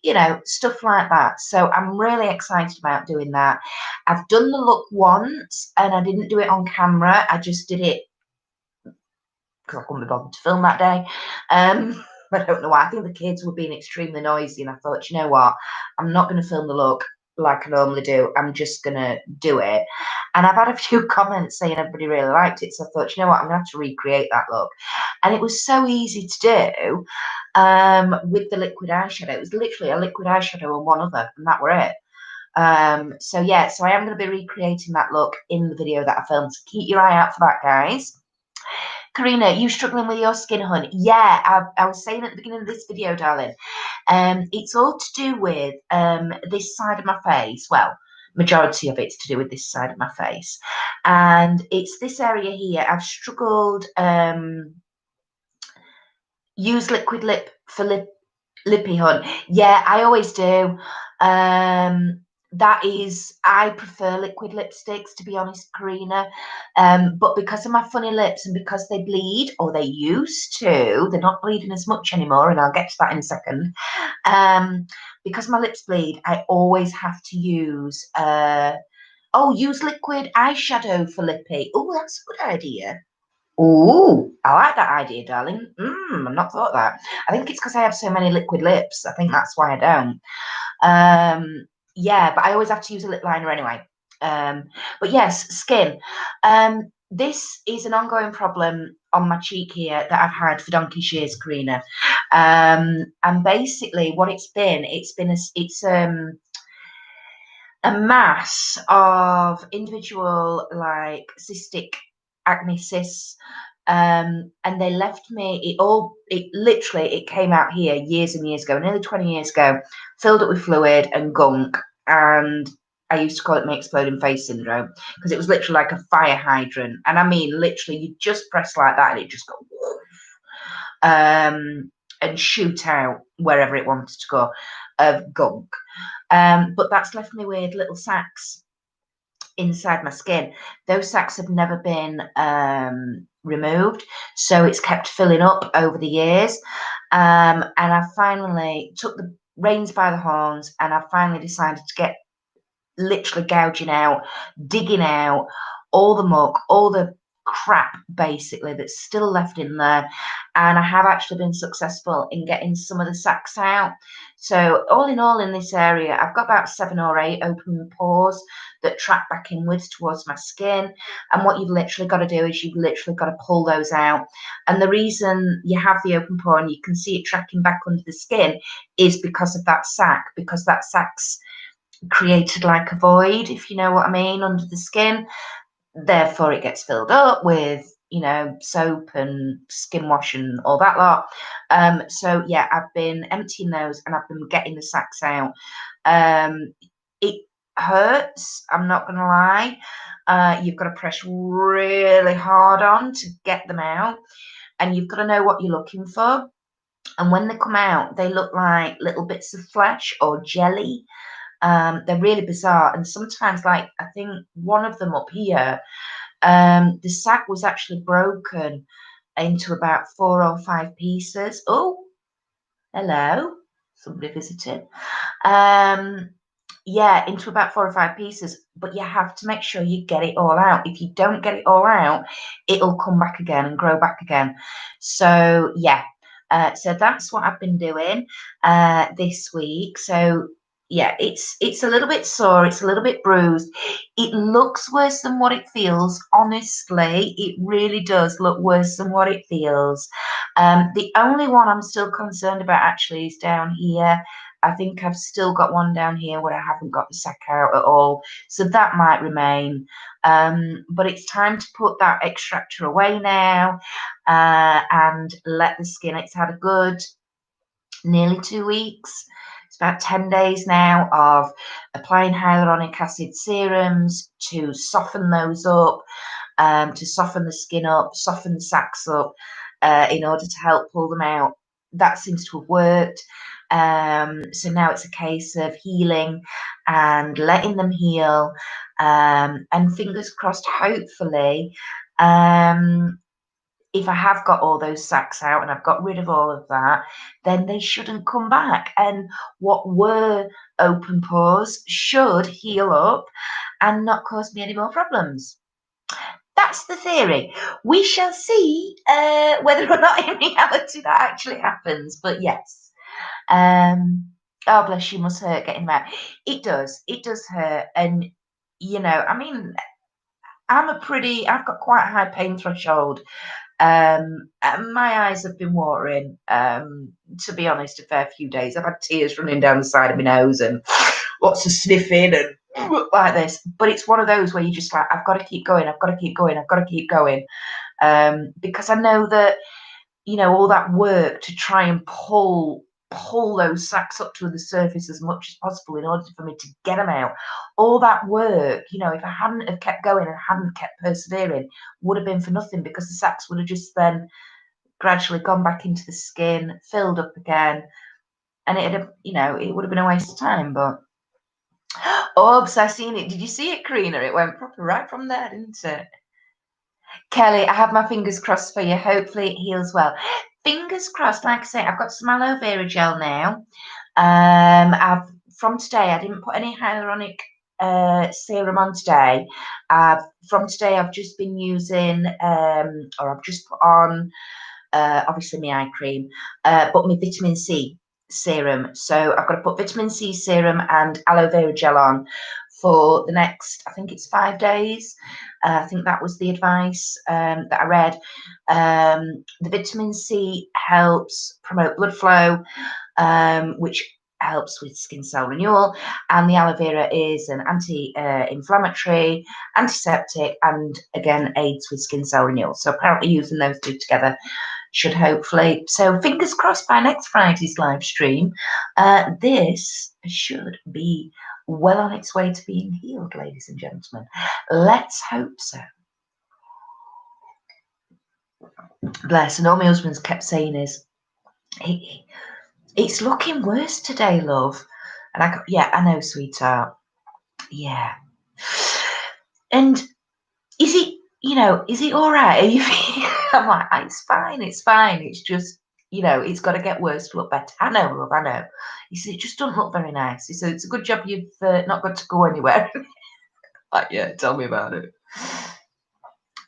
you know, stuff like that. So I'm really excited about doing that. I've done the look once and I didn't do it on camera. I just did it because I couldn't be bothered to film that day. I don't know why. I think the kids were being extremely noisy and I thought, you know what, I'm not going to film the look like I normally do. I'm just going to do it. And I've had a few comments saying everybody really liked it. So I thought, you know what, I'm going to have to recreate that look. And it was so easy to do with the liquid eyeshadow. It was literally a liquid eyeshadow and one other, and that were it. So yeah, so I am going to be recreating that look in the video that I filmed. So keep your eye out for that, guys. Karina, you struggling with your skin, hun? Yeah, I was saying at the beginning of this video, darling. It's all to do with this side of my face. Well, majority of it's to do with this side of my face, and it's this area here. I've struggled. Use liquid lip for lippy, hun. Yeah, I always do. That is, I prefer liquid lipsticks, to be honest, Karina. But because of my funny lips and because they bleed, or they used to, they're not bleeding as much anymore, and I'll get to that in a second. Because my lips bleed, I always have to use, use liquid eyeshadow for lippy. Oh, that's a good idea. Oh, I like that idea, darling. I've not thought of that. I think it's because I have so many liquid lips. I think that's why I don't. Yeah, but I always have to use a lip liner anyway. But yes, skin. This is an ongoing problem on my cheek here that I've had for donkey's years, Karina. And basically, what it's been a mass of individual like cystic acne cysts, and they left me it came out here years and years ago, nearly 20 years ago, filled up with fluid and gunk, and I used to call it my exploding face syndrome because it was literally like a fire hydrant, and I mean literally you just press like that and it just go and shoot out wherever it wanted to go of gunk. But that's left me with little sacs inside my skin. Those sacs have never been removed, so it's kept filling up over the years. And I finally took the reins by the horns, and I finally decided to get literally gouging out, digging out all the muck, all the crap basically that's still left in there, and I have actually been successful in getting some of the sacs out. So all in all, in this area I've got about 7 or 8 open pores that track back inwards towards my skin, and what you've literally got to do is you've literally got to pull those out. And the reason you have the open pore and you can see it tracking back under the skin is because of that sac, because that sac's created like a void, if you know what I mean, under the skin. Therefore it gets filled up with, you know, soap and skin wash and all that lot. So yeah, I've been emptying those and I've been getting the sacs out. It hurts, I'm not gonna lie. You've got to press really hard on to get them out, and you've got to know what you're looking for. And when they come out, they look like little bits of flesh or jelly. They're really bizarre, and sometimes, like, I think one of them up here, the sac was actually broken into about 4 or 5 pieces. Oh, hello, somebody visiting. Yeah, into about 4 or 5 pieces, but you have to make sure you get it all out. If you don't get it all out, it'll come back again and grow back again. So yeah, so that's what I've been doing this week. So yeah, it's a little bit sore, it's a little bit bruised. It looks worse than what it feels. Honestly, it really does look worse than what it feels. The only one I'm still concerned about actually is down here. I think I've still got one down here where I haven't got the sac out at all. So that might remain. But it's time to put that extractor away now and let the skin, it's had a good nearly 2 weeks. It's about 10 days now of applying hyaluronic acid serums to soften those up, to soften the skin up, soften the sacs up in order to help pull them out. That seems to have worked. So now it's a case of healing and letting them heal. And fingers crossed, hopefully, if I have got all those sacs out and I've got rid of all of that, then they shouldn't come back. And what were open pores should heal up and not cause me any more problems. That's the theory. We shall see whether or not in reality that actually happens. But yes. Oh, bless you, must hurt getting them out. It does. It does hurt. And, you know, I mean, I've got quite a high pain threshold. And my eyes have been watering, to be honest, a fair few days. I've had tears running down the side of my nose and lots of sniffing and like this. But it's one of those where you just like, I've got to keep going, I've got to keep going, I've got to keep going. Because I know that, you know, all that work to try and pull those sacs up to the surface as much as possible in order for me to get them out. All that work, you know, if I hadn't have kept going and hadn't kept persevering, would have been for nothing because the sacs would have just then gradually gone back into the skin, filled up again, and it'd have, you know, it would have been a waste of time. But oops, I seen it. Did you see it, Karina? It went proper right from there, didn't it? Kelly, I have my fingers crossed for you. Hopefully it heals well. Fingers crossed. Like I say, I've got some aloe vera gel now. From today, I didn't put any hyaluronic serum on today. From today, I've just been using, or I've just put on, obviously my eye cream, but my vitamin C serum. So I've got to put vitamin C serum and aloe vera gel on for the next, I think it's 5 days. I think that was the advice that I read. The vitamin C helps promote blood flow, which helps with skin cell renewal, and the aloe vera is an anti-inflammatory, antiseptic, and again aids with skin cell renewal. So apparently using those two together should hopefully, so fingers crossed by next Friday's live stream, this should be well on its way to being healed, ladies and gentlemen. Let's hope so. Bless. And all my husband's kept saying is, it's looking worse today, love. And I go, yeah, I know, sweetheart. Yeah. And is it, you know, is it all right? Are you I'm like, it's fine, it's fine. It's just, you know, it's got to get worse to look better. I know, love, I know. He said, it just doesn't look very nice. He said, it's a good job you've not got to go anywhere. Like, yeah, tell me about it.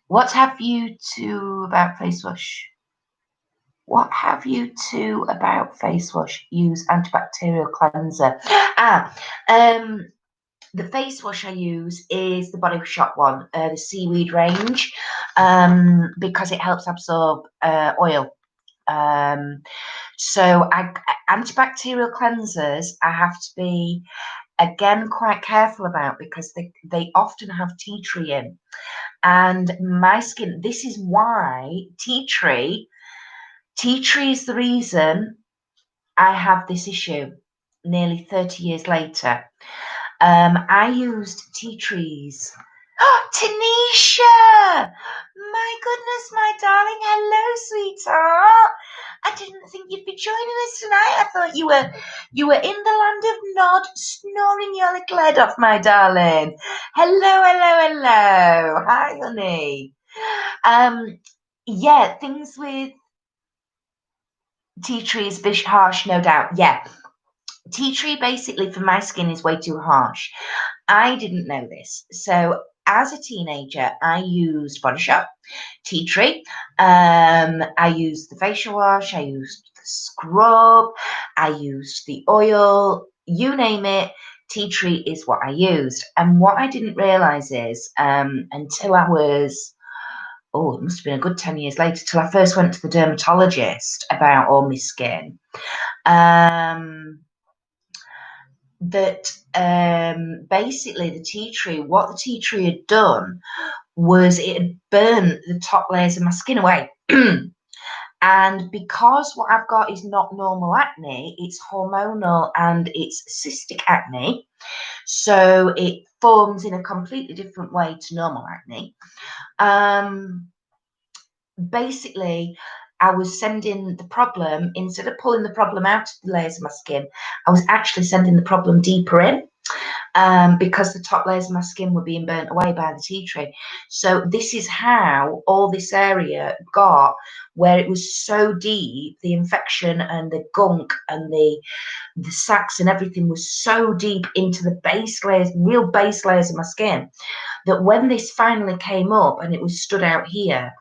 What have you two about face wash? What have you two about face wash? Use antibacterial cleanser. The face wash I use is the Body Shop one, the seaweed range, because it helps absorb oil. So antibacterial cleansers, I have to be, again, quite careful about because they often have tea tree in. And my skin, this is why tea tree is the reason I have this issue nearly 30 years later. I used tea trees Tanisha! My goodness, my darling. Hello, sweetheart. I didn't think you'd be joining us tonight. I thought you were in the land of Nod, snoring your little head off, my darling. Hello, hello, hello. Hi, honey. Yeah, things with tea tree is a bit harsh, no doubt. Yeah, tea tree basically for my skin is way too harsh. I didn't know this. So as a teenager, I used Body Shop, tea tree. I used the facial wash. I used the scrub. I used the oil. You name it. Tea tree is what I used. And what I didn't realize is until I was, oh, it must have been a good 10 years later, till I first went to the dermatologist about all my skin. That basically the tea tree, what the tea tree had done was it had burnt the top layers of my skin away. And because what I've got is not normal acne, it's hormonal and it's cystic acne. So it forms in a completely different way to normal acne. Basically, I was sending the problem, instead of pulling the problem out of the layers of my skin, I was actually sending the problem deeper in. Because the top layers of my skin were being burnt away by the tea tree. So this is how all this area got where it was so deep, the infection and the gunk and the sacs and everything was so deep into the base layers, real base layers of my skin, that when this finally came up and it was stood out here,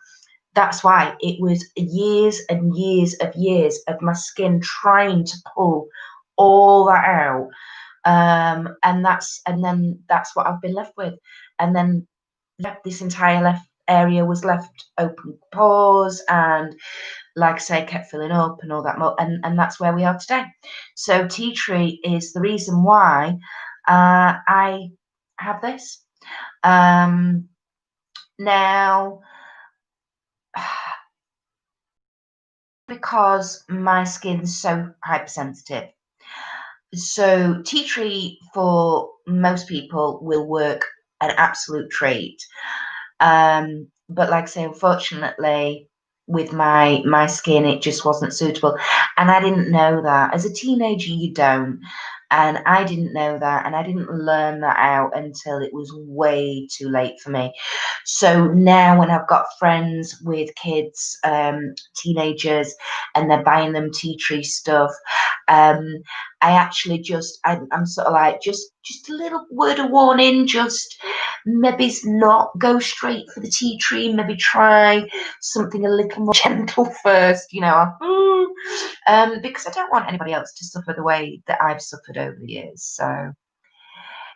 that's why it was years and years of my skin trying to pull all that out. And then that's what I've been left with. And then this entire left area was left open pores, and like I say, kept filling up and all that and that's where we are today. So tea tree is the reason why I have this. Now, because my skin's so hypersensitive, so tea tree for most people will work an absolute treat. But like I say, unfortunately, with my skin, it just wasn't suitable. And I didn't know that. As a teenager, you don't. And I didn't know that. And I didn't learn that out until it was way too late for me. So now when I've got friends with kids, teenagers, and they're buying them tea tree stuff, I actually I'm sort of like, just a little word of warning, just maybe not go straight for the tea tree, maybe try something a little more gentle first, because I don't want anybody else to suffer the way that I've suffered over the years. So,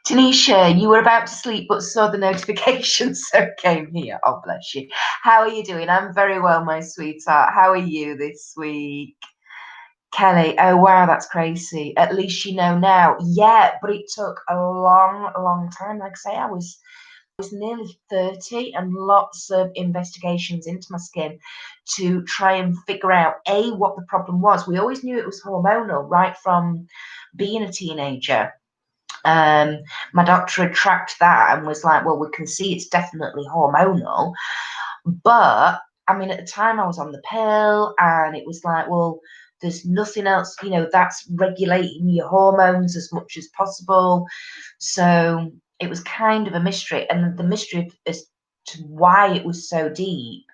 Tanisha, you were about to sleep but saw the notification, so came here. Oh, bless you. How are you doing? I'm very well, my sweetheart. How are you this week? Kelly, oh wow, that's crazy. At least you know now. Yeah, but it took a long, long time. Like I say, I was nearly 30 and lots of investigations into my skin to try and figure out what the problem was. We always knew it was hormonal right from being a teenager. My doctor had tracked that and was like, well, we can see it's definitely hormonal. But I mean, at the time I was on the pill and it was like, well, there's nothing else, that's regulating your hormones as much as possible. So it was kind of a mystery. And the mystery as to why it was so deep,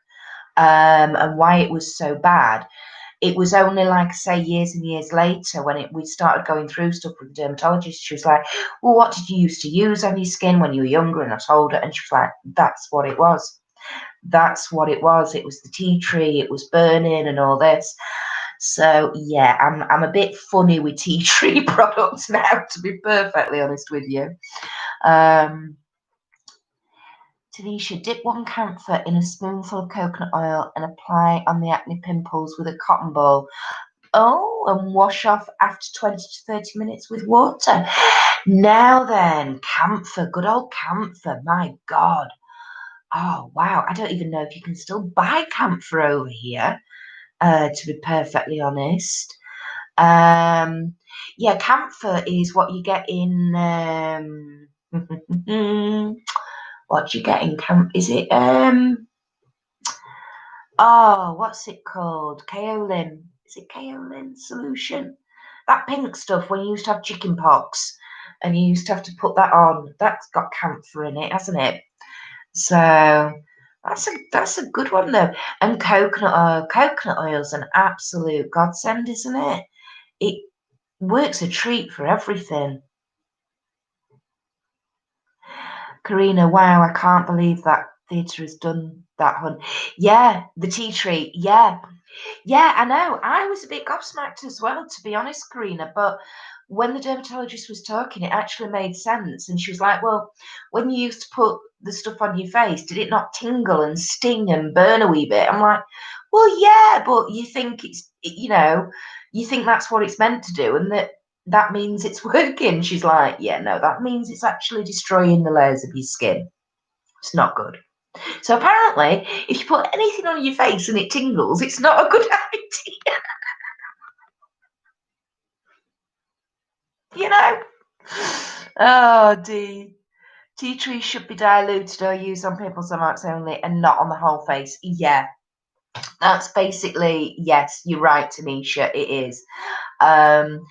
and why it was so bad. It was only, like I say, years and years later when we started going through stuff with the dermatologist. She was like, well, what did you used to use on your skin when you were younger? And I told her, and she was like, that's what it was. That's what it was. It was the tea tree. It was burning and all this. So yeah, I'm a bit funny with tea tree products now, to be perfectly honest with you. Tanisha, dip 1 camphor in a spoonful of coconut oil and apply on the acne pimples with a cotton ball. Oh, and wash off after 20 to 30 minutes with water. Now then, camphor, good old camphor, my God. Oh, wow. I don't even know if you can still buy camphor over here, to be perfectly honest. Yeah, camphor is what you get in What do you get in camp? Is it oh, what's it called? Kaolin. Is it kaolin solution? That pink stuff when you used to have chicken pox and you used to have to put that on. That's got camphor in it, hasn't it? So that's a good one though. And coconut oil. Coconut oil's an absolute godsend, isn't it? It works a treat for everything. Karina, wow, I can't believe that theatre has done that one. Yeah, the tea tree. Yeah. Yeah, I know. I was a bit gobsmacked as well, to be honest, Karina. But when the dermatologist was talking, it actually made sense. And she was like, well, when you used to put the stuff on your face, did it not tingle and sting and burn a wee bit? I'm like, well, yeah, but you think you think that's what it's meant to do and that means it's working. She's like, yeah, no, that means it's actually destroying the layers of your skin. It's not good. So apparently, if you put anything on your face and it tingles, it's not a good idea. You know? Oh, dear. Tea tree should be diluted or used on pimples or marks only and not on the whole face. Yeah, that's basically, yes, you're right, Tanisha, it is. Um,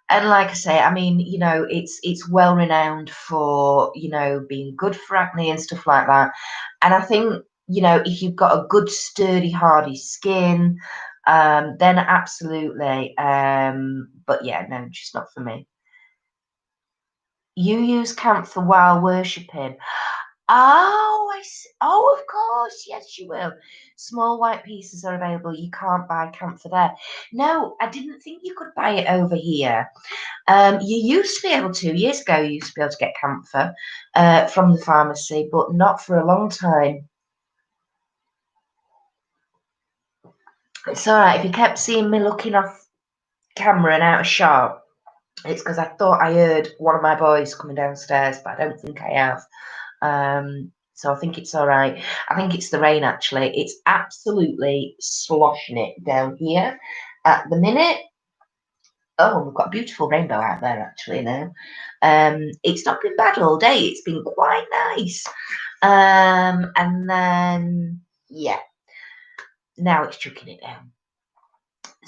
and like I say, I mean, it's well renowned for, being good for acne and stuff like that. And I think, if you've got a good, sturdy, hardy skin, then absolutely. But yeah, no, just not for me. You use camphor while worshipping. Oh, I see. Oh, of course. Yes, you will. Small white pieces are available. You can't buy camphor there. No, I didn't think you could buy it over here. You used to be able to, years ago, you used to be able to get camphor from the pharmacy, but not for a long time. It's all right. If you kept seeing me looking off camera and out of shot, it's because I thought I heard one of my boys coming downstairs, but I don't think I have. So I think it's all right. I think it's the rain, actually. It's absolutely sloshing it down here at the minute. Oh, we've got a beautiful rainbow out there, actually, now. It's not been bad all day. It's been quite nice. And then, yeah, now it's chucking it down.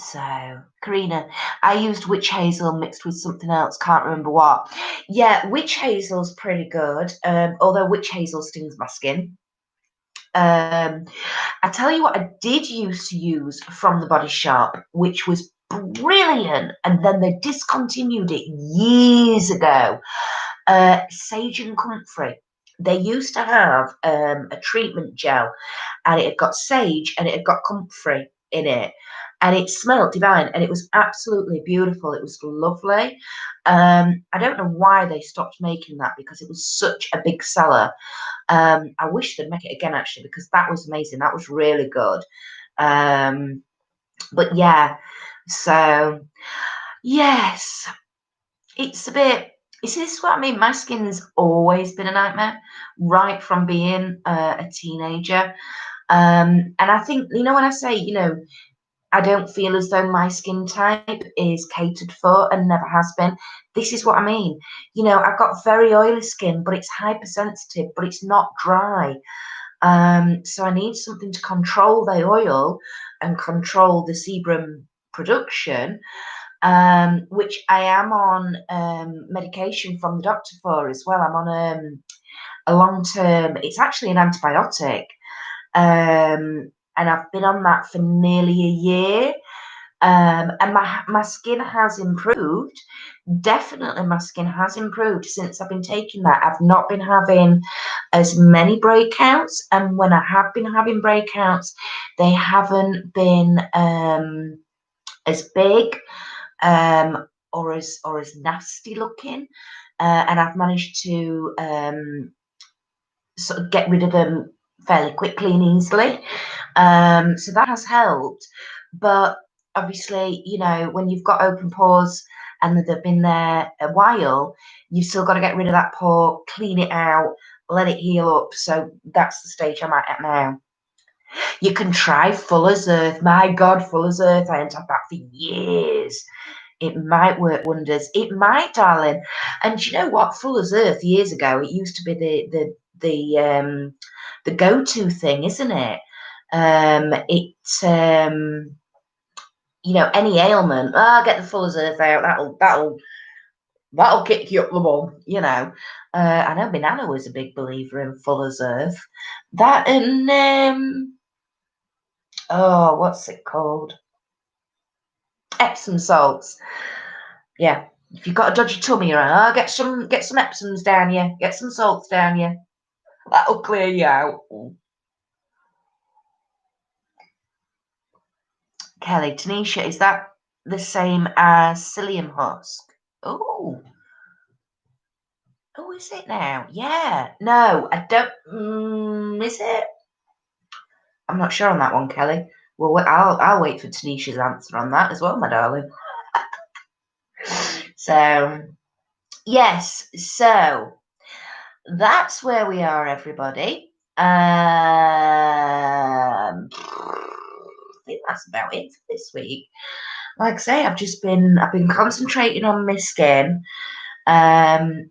So, Karina, I used witch hazel mixed with something else, can't remember what. Yeah, witch hazel's pretty good, although witch hazel stings my skin. I tell you what, I did used to use from the Body Shop, which was brilliant, and then they discontinued it years ago. Sage and comfrey. They used to have a treatment gel, and it had got sage and it had got comfrey in it, and it smelled divine, and it was absolutely beautiful. It was lovely. I don't know why they stopped making that because it was such a big seller. I wish they'd make it again, actually, because that was amazing. That was really good. But yeah, so yes, it's a bit. You see, this is what I mean. My skin's always been a nightmare, right from being a teenager. And I think, when I say, I don't feel as though my skin type is catered for and never has been. This is what I mean. I've got very oily skin, but it's hypersensitive, but it's not dry. So I need something to control the oil and control the sebum production, which I am on medication from the doctor for as well. I'm on a long-term, it's actually an antibiotic. And I've been on that for nearly a year. And my skin has improved. Definitely, my skin has improved since I've been taking that. I've not been having as many breakouts, and when I have been having breakouts, they haven't been as big or as nasty looking. And I've managed to sort of get rid of them fairly quickly and easily. So that has helped. But obviously, when you've got open pores and they've been there a while, you've still got to get rid of that pore, clean it out, let it heal up. So that's the stage I'm at now. You can try Fuller's Earth. My God, Fuller's Earth. I haven't had that for years. It might work wonders. It might, darling. And you know what? Fuller's Earth years ago, it used to be the go-to thing, isn't it? You know, any ailment, get the Fuller's Earth out. That'll kick you up the bum, you know. I know my nana was a big believer in Fuller's Earth. That and oh, what's it called? Epsom salts. Yeah. If you've got a dodgy tummy around, get some Epsoms down you. Get some salts down you. That'll clear you out. Kelly, Tanisha, is that the same as psyllium husk? Oh. Oh, is it now? Yeah. No, I don't. Is it? I'm not sure on that one, Kelly. Well, I'll wait for Tanisha's answer on that as well, my darling. So, yes. So that's where we are, everybody. I think that's about it for this week. Like I say, I've been concentrating on my skin. I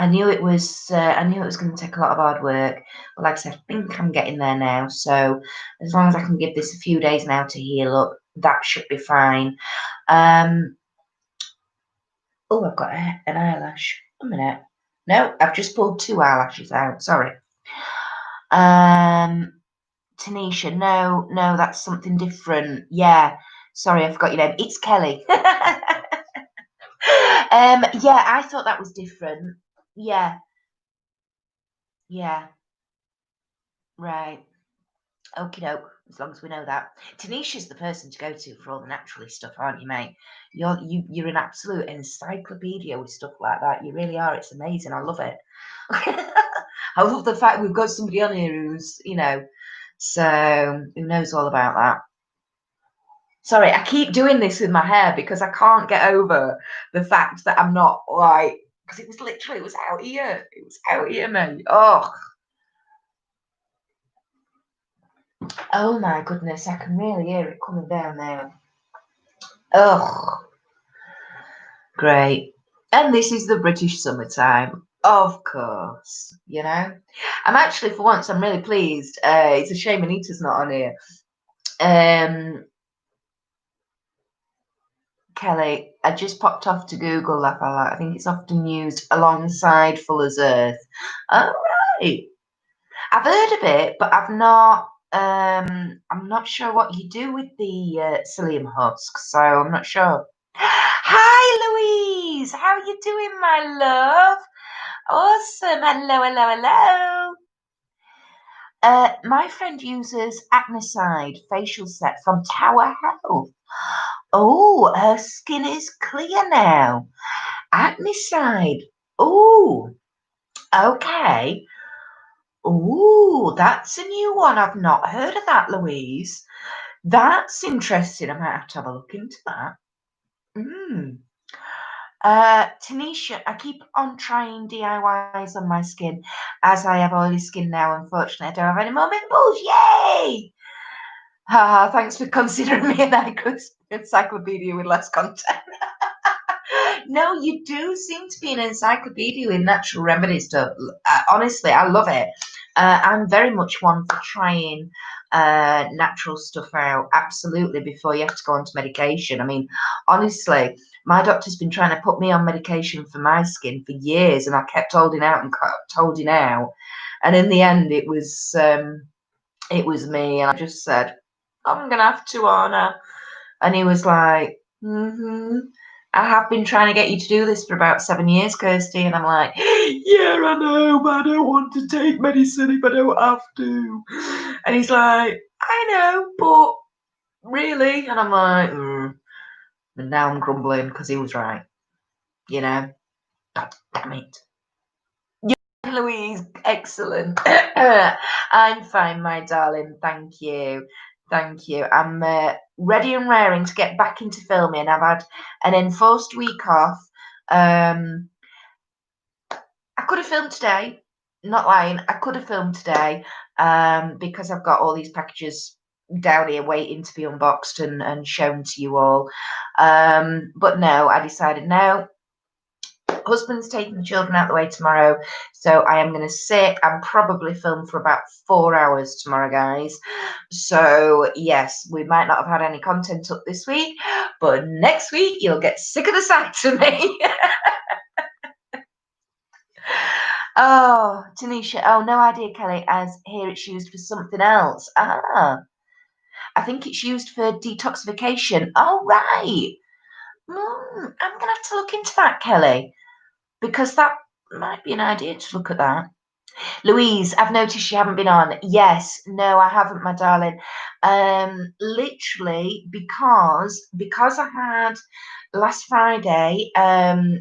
knew it was going to take a lot of hard work, but like I said, I think I'm getting there now. So as long as I can give this a few days now to heal up, that should be fine. Oh, I've got an eyelash. A minute. No, I've just pulled 2 eyelashes out. Sorry. Tanisha, no, that's something different. Yeah, sorry, I forgot your name. It's Kelly. Yeah, I thought that was different. Yeah, right. Okie doke. As long as we know that. Tanisha's the person to go to for all the naturally stuff, aren't you, mate? You're an absolute encyclopedia with stuff like that. You really are. It's amazing. I love it. I love the fact we've got somebody on here who's, you know, so who knows all about that. Sorry, I keep doing this with my hair because I can't get over the fact that I'm not like, because it was out here. It was out here, mate. Oh my goodness, I can really hear it coming down now. Oh, great. And this is the British summertime. Of course, you know. I'm actually, for once, I'm really pleased. It's a shame Anita's not on here. Kelly, I just popped off to Google that. I think it's often used alongside Fuller's Earth. All right. I've heard of it, but I've not. I'm not sure what you do with the psyllium husk, so I'm not sure. Hi, Louise. How are you doing, my love? Awesome. Hello. My friend uses Acne facial set from Tower Health. Oh, her skin is clear now. Acne. Oh, okay. Oh, that's a new one. I've not heard of that, Louise. That's interesting. I might have to have a look into that. Tanisha, I keep on trying DIYs on my skin as I have oily skin now. Unfortunately, I don't have any more pimples. Yay! Thanks for considering me an encyclopedia with less content. No, you do seem to be an encyclopedia with natural remedy stuff. Honestly, I love it. I'm very much one for trying natural stuff out, absolutely, before you have to go onto medication. I mean, honestly, my doctor's been trying to put me on medication for my skin for years, and I kept holding out and kept holding out. And in the end, it was me, and I just said, I'm going to have to, Anna. And he was like, I have been trying to get you to do this for about 7 years, Kirsty. And I'm like, yeah, I know, but I don't want to take medicine if I don't have to. And he's like, I know, but really? And I'm like, And now I'm grumbling because he was right. You know? God damn it. Yeah, Louise, excellent. I'm fine, my darling. Thank you. I'm ready and raring to get back into filming. I've had an enforced week off. I could have filmed today. Not lying. I could have filmed today because I've got all these packages down here waiting to be unboxed and shown to you all. But no, I decided no. husband's taking the children out the way tomorrow, so I am going to sit and probably film for about 4 hours tomorrow, guys. So yes, we might not have had any content up this week, but next week you'll get sick of the sight of me. Oh, Tanisha, oh, no idea, Kelly, as here it's used for something else. Ah, I think it's used for detoxification. Oh, right. I'm going to have to look into that, Kelly, because that might be an idea to look at that. Louise, I've noticed you haven't been on. Yes, no, I haven't, my darling. Literally because I had last Friday,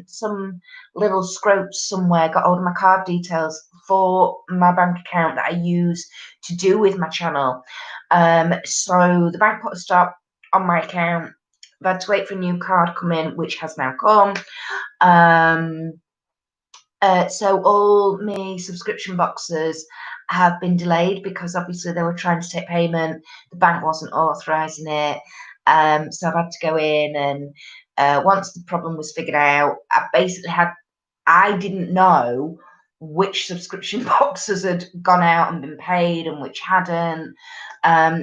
some little scrope somewhere got hold of my card details for my bank account that I use to do with my channel. So the bank put a stop on my account. I've had to wait for a new card come in, which has now come. So all my subscription boxes have been delayed because obviously they were trying to take payment. The bank wasn't authorising it. So I've had to go in and once the problem was figured out, I didn't know which subscription boxes had gone out and been paid and which hadn't.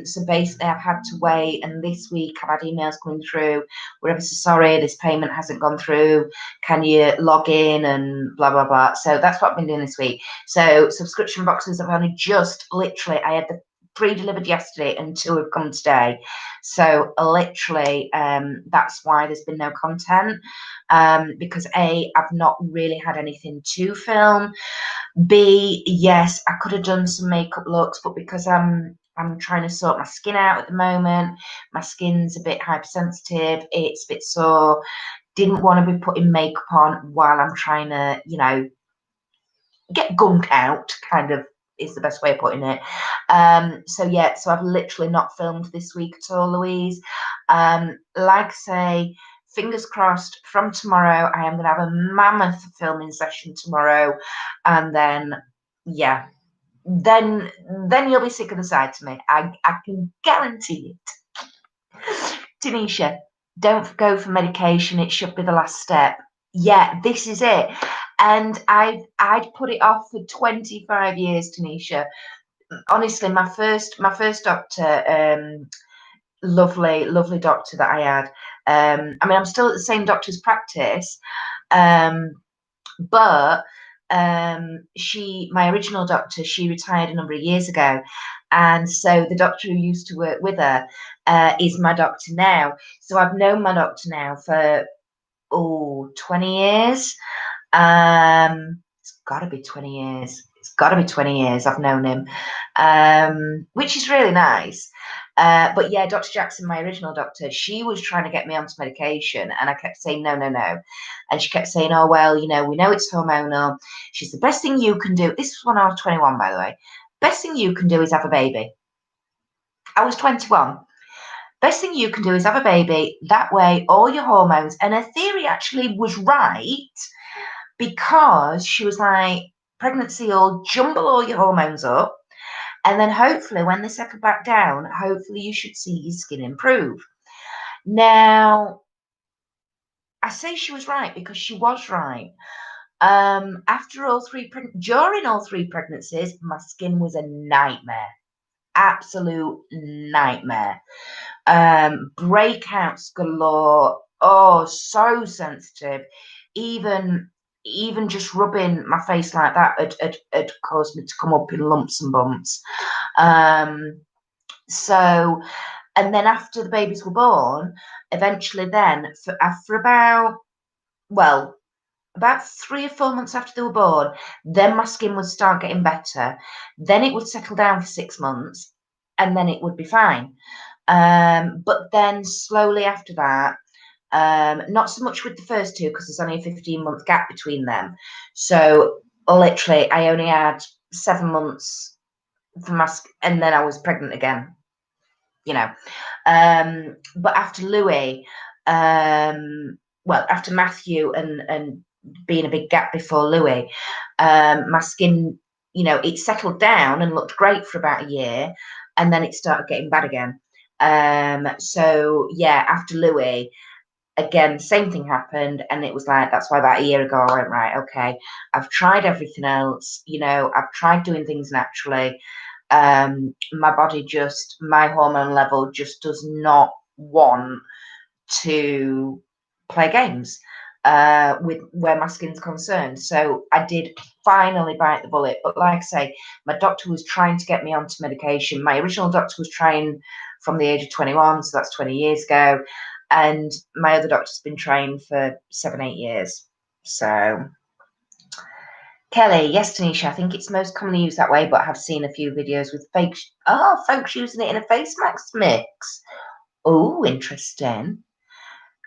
So basically I've had to wait, and this week I've had emails coming through, we're ever so sorry, this payment hasn't gone through, can you log in and blah blah blah. So that's what I've been doing this week. So subscription boxes, I've only just literally, I had the 3 delivered yesterday and 2 have come today. So literally that's why there's been no content, because A, I've not really had anything to film. B, yes, I could have done some makeup looks, but because I'm trying to sort my skin out at the moment, my skin's a bit hypersensitive, it's a bit sore, didn't want to be putting makeup on while I'm trying to, you know, get gunk out, kind of is the best way of putting it. So yeah, so I've literally not filmed this week at all, Louise. Like I say, fingers crossed, from tomorrow I am going to have a mammoth filming session tomorrow, and then yeah, then you'll be sick of the sight of me. I can guarantee it. Tanisha, don't go for medication, it should be the last step. Yeah, this is it. And I'd put it off for 25 years, Tanisha. Honestly, my first doctor, lovely doctor that I had. I mean, I'm still at the same doctor's practice, but my original doctor, she retired a number of years ago, and so the doctor who used to work with her is my doctor now. So I've known my doctor now for 20 years. It's got to be 20 years. It's got to be 20 years I've known him, which is really nice. But yeah, Dr. Jackson, my original doctor, she was trying to get me onto medication, and I kept saying no, no, no. And she kept saying, oh, well, you know, we know it's hormonal. She's the best thing you can do. This was when I was 21, by the way. Best thing you can do is have a baby. I was 21. Best thing you can do is have a baby. That way, all your hormones, and her theory actually was right, because she was like, pregnancy will jumble all your hormones up, and then hopefully when they settle back down, hopefully you should see your skin improve. Now, I say she was right because she was right. During all 3 pregnancies, my skin was a nightmare. Absolute nightmare. Breakouts galore. Oh, so sensitive. Even just rubbing my face like that had caused me to come up in lumps and bumps. So, and then after the babies were born, eventually then, after about 3 or 4 months after they were born, then my skin would start getting better. Then it would settle down for 6 months, and then it would be fine. But then slowly after that, not so much with the first 2 because there's only a 15-month gap between them. So literally, I only had 7 months for and then I was pregnant again. You know, but after Louis, after Matthew and being a big gap before Louis, my skin, you know, it settled down and looked great for about a year, and then it started getting bad again. So yeah, after Louis, again, same thing happened, and it was like, that's why about a year ago I went, right, okay, I've tried everything else, you know, I've tried doing things naturally. My body just, my hormone level just does not want to play games with where my skin's concerned. So I did finally bite the bullet. But like I say, my doctor was trying to get me onto medication. My original doctor was trying from the age of 21, so that's 20 years ago. And my other doctor's been trying for 7, 8 years. So Kelly, yes, Tanisha, I think it's most commonly used that way, but I have seen a few videos with folks using it in a face mask mix. Oh, interesting.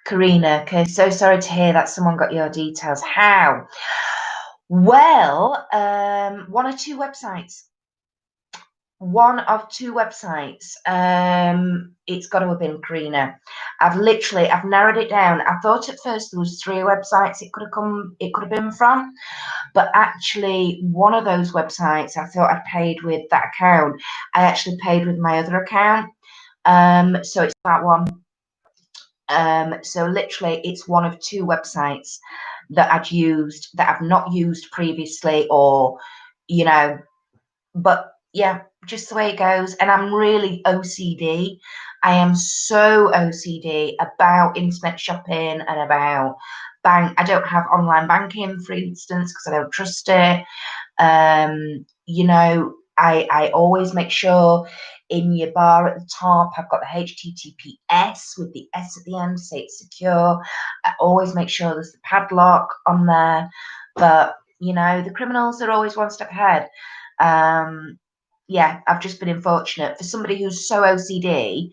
Karina, okay, so sorry to hear that someone got your details. How? Well, one of two websites. One of two websites. It's got to have been Karina. I've narrowed it down. I thought at first there was 3 websites it could have been from, but actually one of those websites I thought I'd paid with that account. I actually paid with my other account. So it's that one. So literally it's one of 2 websites that I've not used previously, or, you know, but yeah, just the way it goes. And I'm really OCD. I am so OCD about internet shopping and about I don't have online banking, for instance, because I don't trust it. You know, I always make sure in your bar at the top, I've got the HTTPS with the S at the end to say it's secure. I always make sure there's the padlock on there. But, you know, the criminals are always one step ahead. Yeah, I've just been unfortunate. For somebody who's so OCD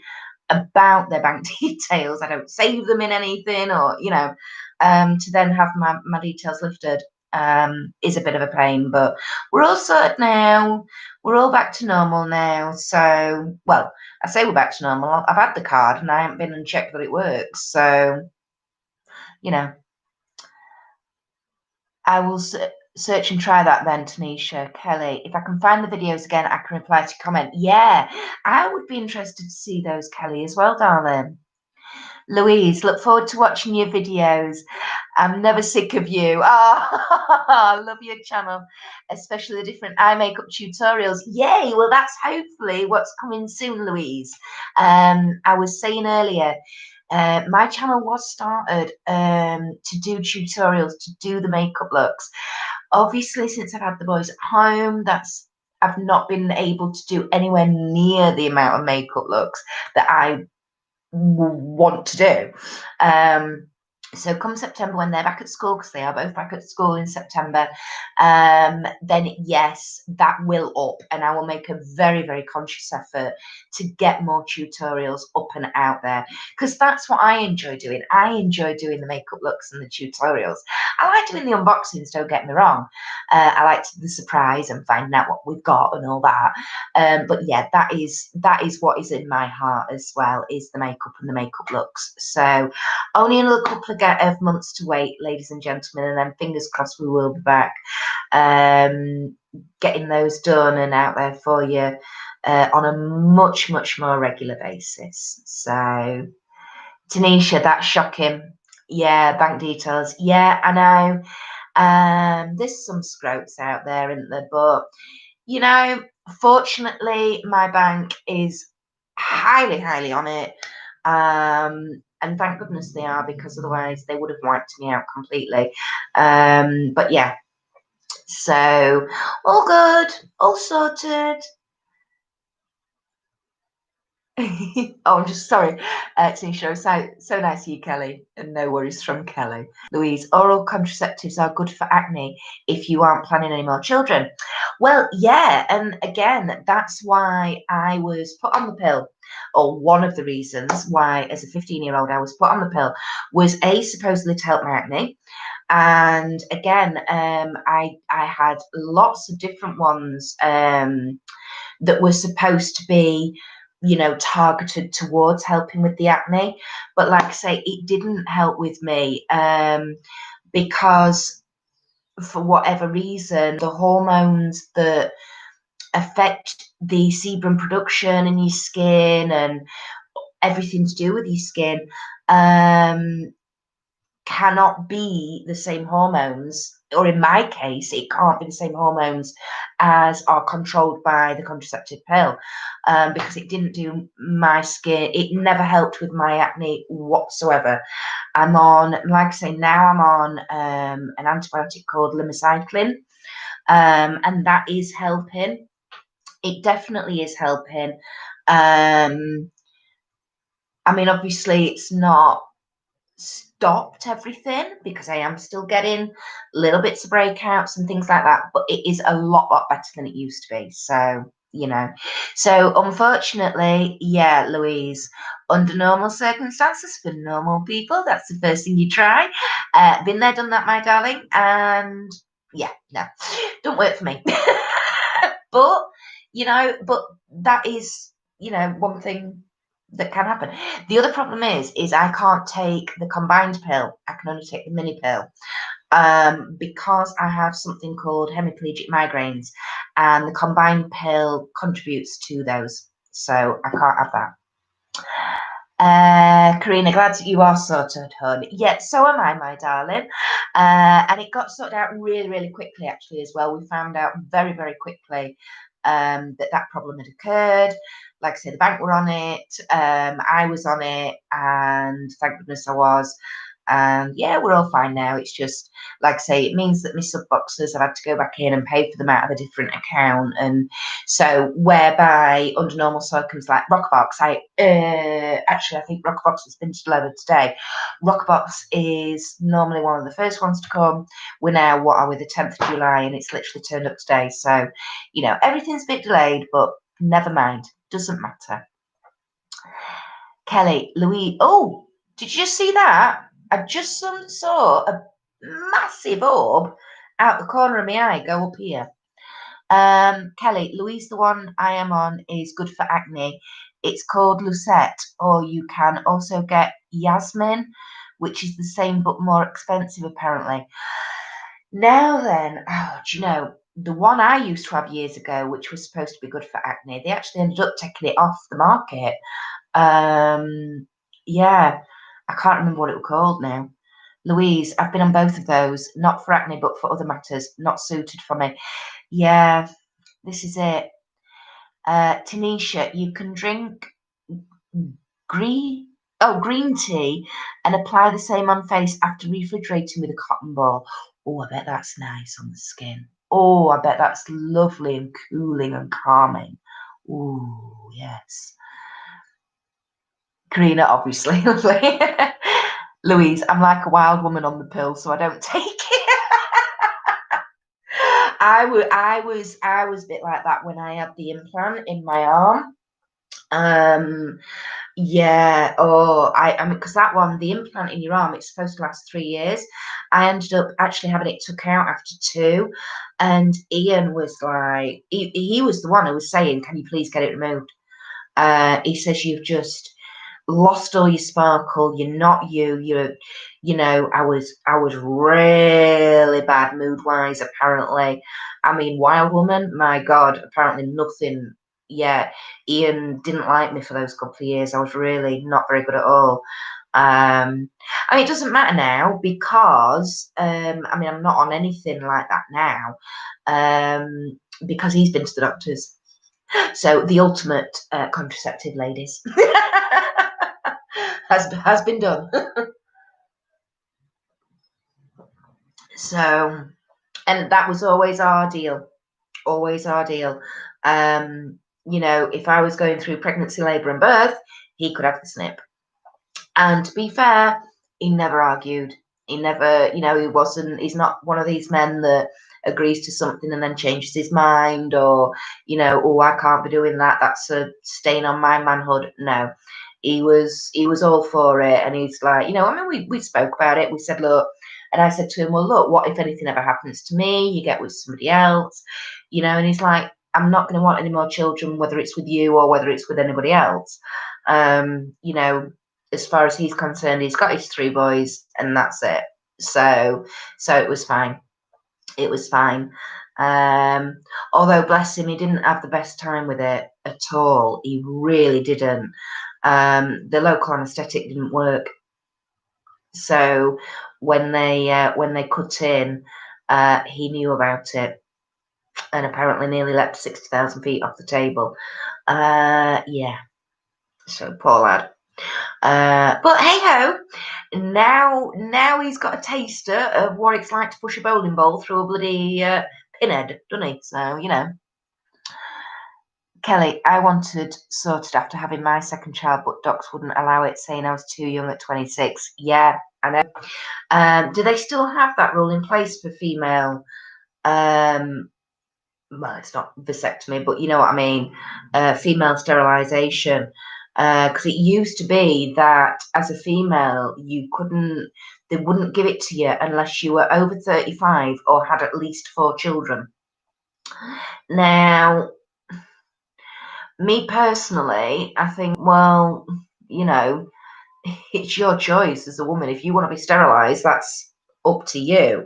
about their bank details, I don't save them in anything, or, you know, to then have my details lifted is a bit of a pain, but we're all sorted now. We're all back to normal now. So, well, I say we're back to normal. I've had the card and I haven't been and checked that it works. So, you know, I will search and try that then, Tanisha. Kelly, if I can find the videos again, I can reply to comment. Yeah, I would be interested to see those, Kelly, as well, darling. Louise, look forward to watching your videos. I'm never sick of you. Oh, I love your channel, especially the different eye makeup tutorials. Yay! Well, that's hopefully what's coming soon, Louise. I was saying earlier, my channel was started to do tutorials, to do the makeup looks. Obviously, since I've had the boys at home, I've not been able to do anywhere near the amount of makeup looks that I want to do. So come September, when they're back at school, because they are both back at school in September, then yes, that will up, and I will make a very, very conscious effort to get more tutorials up and out there, because that's what I enjoy doing. I enjoy doing the makeup looks and the tutorials. I like doing the unboxings, don't get me wrong. I like the surprise and finding out what we've got and all that. But yeah, that is what is in my heart as well, is the makeup and the makeup looks. So only another couple of months to wait, ladies and gentlemen, and then fingers crossed we will be back getting those done and out there for you on a much, much more regular basis. So Tanisha, that's shocking. Yeah, bank details. Yeah, I know. There's some scropes out there, isn't there? But, you know, fortunately, my bank is highly, highly on it. And thank goodness they are, because otherwise they would have wiped me out completely. But yeah, so all good, all sorted. Oh, I'm just sorry, Tanisha. So nice of you, Kelly, and no worries from Kelly. Louise, oral contraceptives are good for acne if you aren't planning any more children. Well, yeah, and again, that's why I was put on the pill, or one of the reasons why, as a 15-year-old, I was put on the pill, was supposedly to help my acne. And again, I had lots of different ones that were supposed to be, you know, targeted towards helping with the acne, but like I say, it didn't help with me because for whatever reason, the hormones that affect the sebum production in your skin and everything to do with your skin, cannot be the same hormones, or in my case, it can't be the same hormones as are controlled by the contraceptive pill, because it didn't do my skin. It never helped with my acne whatsoever. I'm on, like I say, now I'm on an antibiotic called limicycline, and that is helping. It definitely is helping. I mean, obviously, it's not stopped everything because I am still getting little bits of breakouts and things like that, but it is a lot better than it used to be. So, you know, so unfortunately, yeah, Louise, under normal circumstances for normal people, that's the first thing you try. Been there, done that, my darling. And yeah, no, don't work for me. But, but that is, one thing that can happen. The other problem is I can't take the combined pill. I can only take the mini pill, because I have something called hemiplegic migraines, and the combined pill contributes to those. So I can't have that. Karina, glad that you are sorted, hon. Yeah, so am I, my darling. And it got sorted out really quickly, actually, as well. We found out very quickly that problem had occurred. Like I say, the bank were on it. I was on it, and thank goodness I was. And yeah, we're all fine now. It's just, like I say, it means that my sub boxes, I've had to go back in and pay for them out of a different account. And so, whereby under normal circumstances, like Rockerbox, I think Rockerbox has been delivered today. Rockerbox is normally one of the first ones to come. We're now, what are we, the 10th of July, and it's literally turned up today. So, everything's a bit delayed, but never mind. Doesn't matter. Kelly, Louise, oh, did you just see that? I just saw a massive orb out the corner of my eye go up here. Kelly, Louise, the one I am on is good for acne. It's called Lucette, or you can also get Yasmin, which is the same but more expensive apparently. Now then, do you know, the one I used to have years ago, which was supposed to be good for acne, they actually ended up taking it off the market. Yeah, I can't remember what it was called now. Louise, I've been on both of those, not for acne, but for other matters, not suited for me. Yeah, this is it. Tanisha, you can drink green tea and apply the same on face after refrigerating with a cotton ball. Oh, I bet that's nice on the skin. Oh, I bet that's lovely and cooling and calming. Oh, yes. Karina, obviously. Louise, I'm like a wild woman on the pill, so I don't take it. I was a bit like that when I had the implant in my arm. Yeah. Oh, I mean, because that one, the implant in your arm, it's supposed to last 3 years. I ended up actually having it took out after 2, and Ian was like, he was the one who was saying, "Can you please get it removed?" He says you've just lost all your sparkle. You're not you. I was really bad mood wise. Apparently, I mean, wild woman. My God, apparently nothing. Yeah, Ian didn't like me for those couple of years. I was really not very good at all. I mean, it doesn't matter now because I mean, I'm not on anything like that now because he's been to the doctors. So the ultimate contraceptive, ladies, has been done. So, and that was always our deal. Always our deal. If I was going through pregnancy, labour, and birth, he could have the snip. And to be fair, he never argued. He never, he's not one of these men that agrees to something and then changes his mind, or, oh, I can't be doing that. That's a stain on my manhood. No, he was all for it. And he's like, I mean, we spoke about it. We said, look, and I said to him, well, look, what if anything ever happens to me? You get with somebody else, and he's like, I'm not going to want any more children, whether it's with you or whether it's with anybody else. As far as he's concerned, he's got his 3 boys and that's it. So it was fine. It was fine. Although, bless him, he didn't have the best time with it at all. He really didn't. The local anaesthetic didn't work. So when they cut in, he knew about it, and apparently nearly leapt 60,000 feet off the table. Yeah, so poor lad. But hey ho, now he's got a taster of what it's like to push a bowling ball through a bloody pinhead, doesn't he? So, you know. Kelly, I wanted sorted after having my second child, but docs wouldn't allow it, saying I was too young at 26. Yeah, I know. Do they still have that rule in place for female? Well, it's not vasectomy, but you know what I mean. Female sterilization. Because it used to be that as a female, they wouldn't give it to you unless you were over 35 or had at least 4 children. Now, me personally, I think, well, you know, it's your choice as a woman. If you want to be sterilized, that's up to you.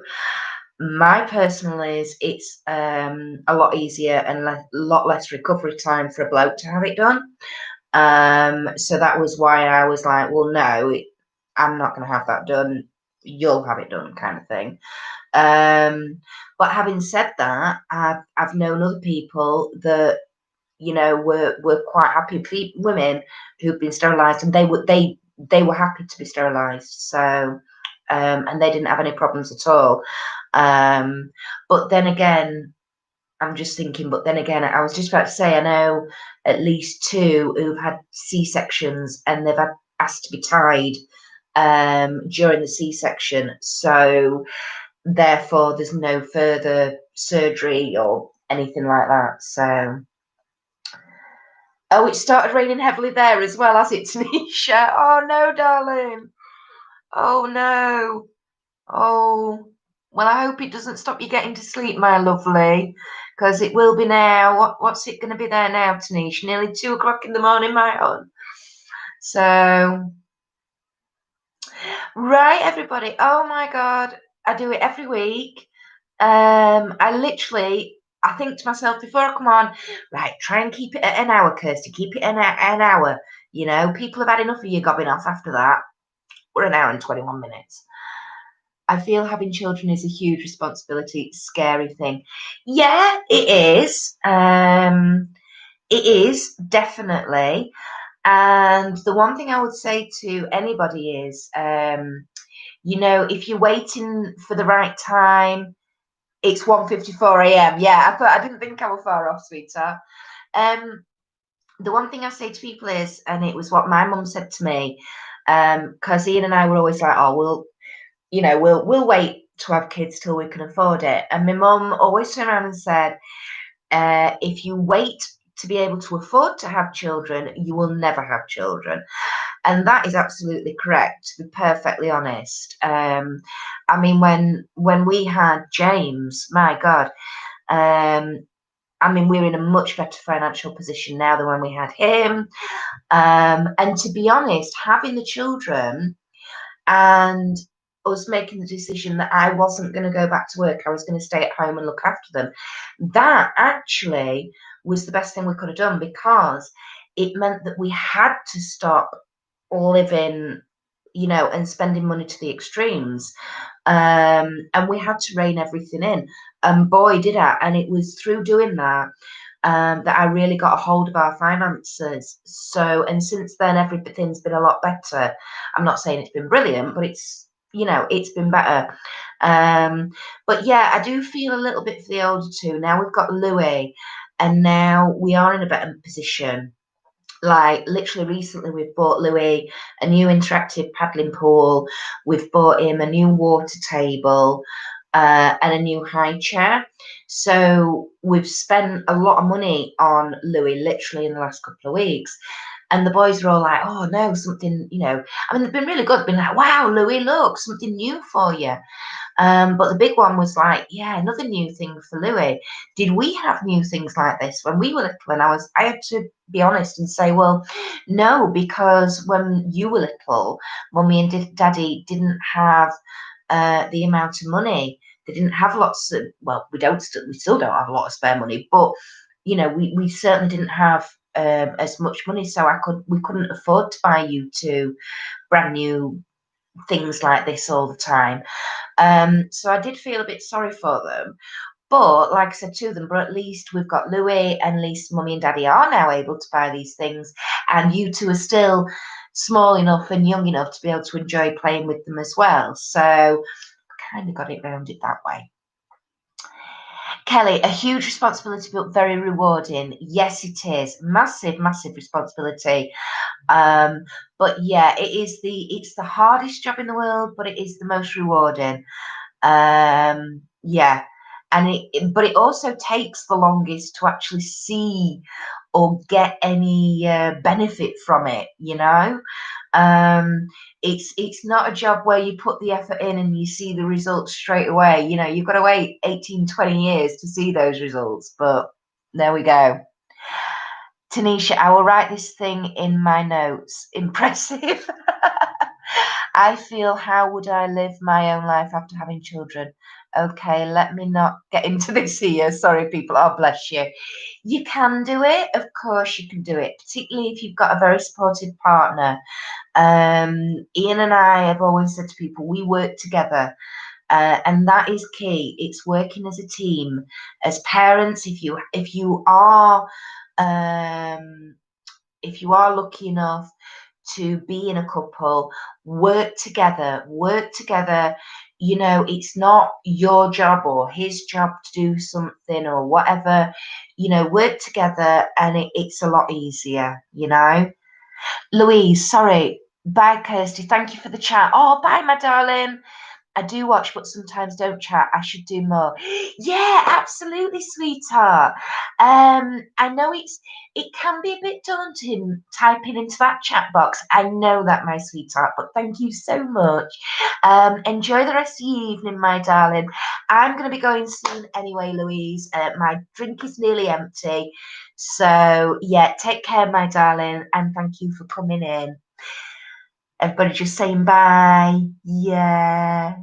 My personal is it's a lot easier and a lot less recovery time for a bloke to have it done. So that was why I was like, well, no, I'm not going to have that done. You'll have it done, kind of thing. But having said that, I've known other people that, you know, were quite happy women who've been sterilised, and they were happy to be sterilised. So, and they didn't have any problems at all. But then again, I'm just thinking. But then again, I was just about to say, I know at least 2 who've had C-sections, and they've had asked to be tied during the C-section. So therefore, there's no further surgery or anything like that. So. Oh, it started raining heavily there as well, has it, Tanisha? Oh, no, darling. Oh, no. Oh, well, I hope it doesn't stop you getting to sleep, my lovely, because it will be now. What's it going to be there now, Tanisha? Nearly 2 o'clock in the morning, my own. So, right, everybody. Oh, my God. I do it every week. I think to myself before I come on, right, try and keep it at an hour, Kirsty. Keep it an hour. You know, people have had enough of you gobbing off after that. We're an hour and 21 minutes. I feel having children is a huge responsibility, scary thing. Yeah, it is. It is, definitely. And the one thing I would say to anybody is, you know, if you're waiting for the right time, it's 1:54 a.m. Yeah, I didn't think I was far off, sweetheart. The one thing I say to people is, and it was what my mum said to me, because Ian and I were always like, oh, we'll wait to have kids till we can afford it. And my mum always turned around and said, if you wait to be able to afford to have children, you will never have children. And that is absolutely correct, to be perfectly honest. I mean, when we had James, my God, I mean, we're in a much better financial position now than when we had him. And to be honest, having the children and us making the decision that I wasn't going to go back to work, I was going to stay at home and look after them, that actually was the best thing we could have done, because it meant that we had to stop living, you know, and spending money to the extremes. And we had to rein everything in. And boy, did I. And it was through doing that that I really got a hold of our finances. So, and since then, everything's been a lot better. I'm not saying it's been brilliant, but it's, you know, it's been better. But yeah, I do feel a little bit for the older 2. Now we've got Louis, and now we are in a better position. Like literally recently, we've bought Louis a new interactive paddling pool. We've bought him a new water table and a new high chair. So we've spent a lot of money on Louis literally in the last couple of weeks. And the boys are all like, oh no, something, you know, I mean, they've been really good. They've been like, wow, Louis, look, something new for you. But the big one was like, yeah, another new thing for Louis. Did we have new things like this when we were little? And I had to be honest and say, well, no, because when you were little, Mummy and Daddy didn't have the amount of money. They didn't have lots of, well, we still don't have a lot of spare money, but you know, we certainly didn't have as much money, so we couldn't afford to buy you 2 brand new things like this all the time. So I did feel a bit sorry for them. But like I said to them, but at least we've got Louis, and at least Mummy and Daddy are now able to buy these things, and you two are still small enough and young enough to be able to enjoy playing with them as well. So kind of got it rounded that way. Kelly, a huge responsibility, but very rewarding. Yes, it is. Massive, massive responsibility. But yeah, it's the hardest job in the world, but it is the most rewarding. Yeah. And but it also takes the longest to actually see or get any benefit from it, you know. It's not a job where you put the effort in and you see the results straight away. You know, you've got to wait 18, 20 years to see those results, but there we go. Tanisha, I will write this thing in my notes. Impressive. I feel, how would I live my own life after having children? Okay, let me not get into this here. Sorry, people. Oh, bless you. You can do it. Of course, you can do it, particularly if you've got a very supportive partner. Ian and I have always said to people, we work together. And that is key. It's working as a team. As parents, if you are lucky enough to be in a couple, work together. You know, it's not your job or his job to do something or whatever. You know, work together, and it's a lot easier, you know. Louise, sorry. Bye, Kirsty. Thank you for the chat. Oh, bye, my darling. I do watch, but sometimes don't chat. I should do more. Yeah, absolutely, sweetheart. I know it can be a bit daunting typing into that chat box. I know that, my sweetheart, but thank you so much. Enjoy the rest of your evening, my darling. I'm going to be going soon anyway, Louise. My drink is nearly empty. So, yeah, take care, my darling, and thank you for coming in. Everybody just saying bye. Yeah.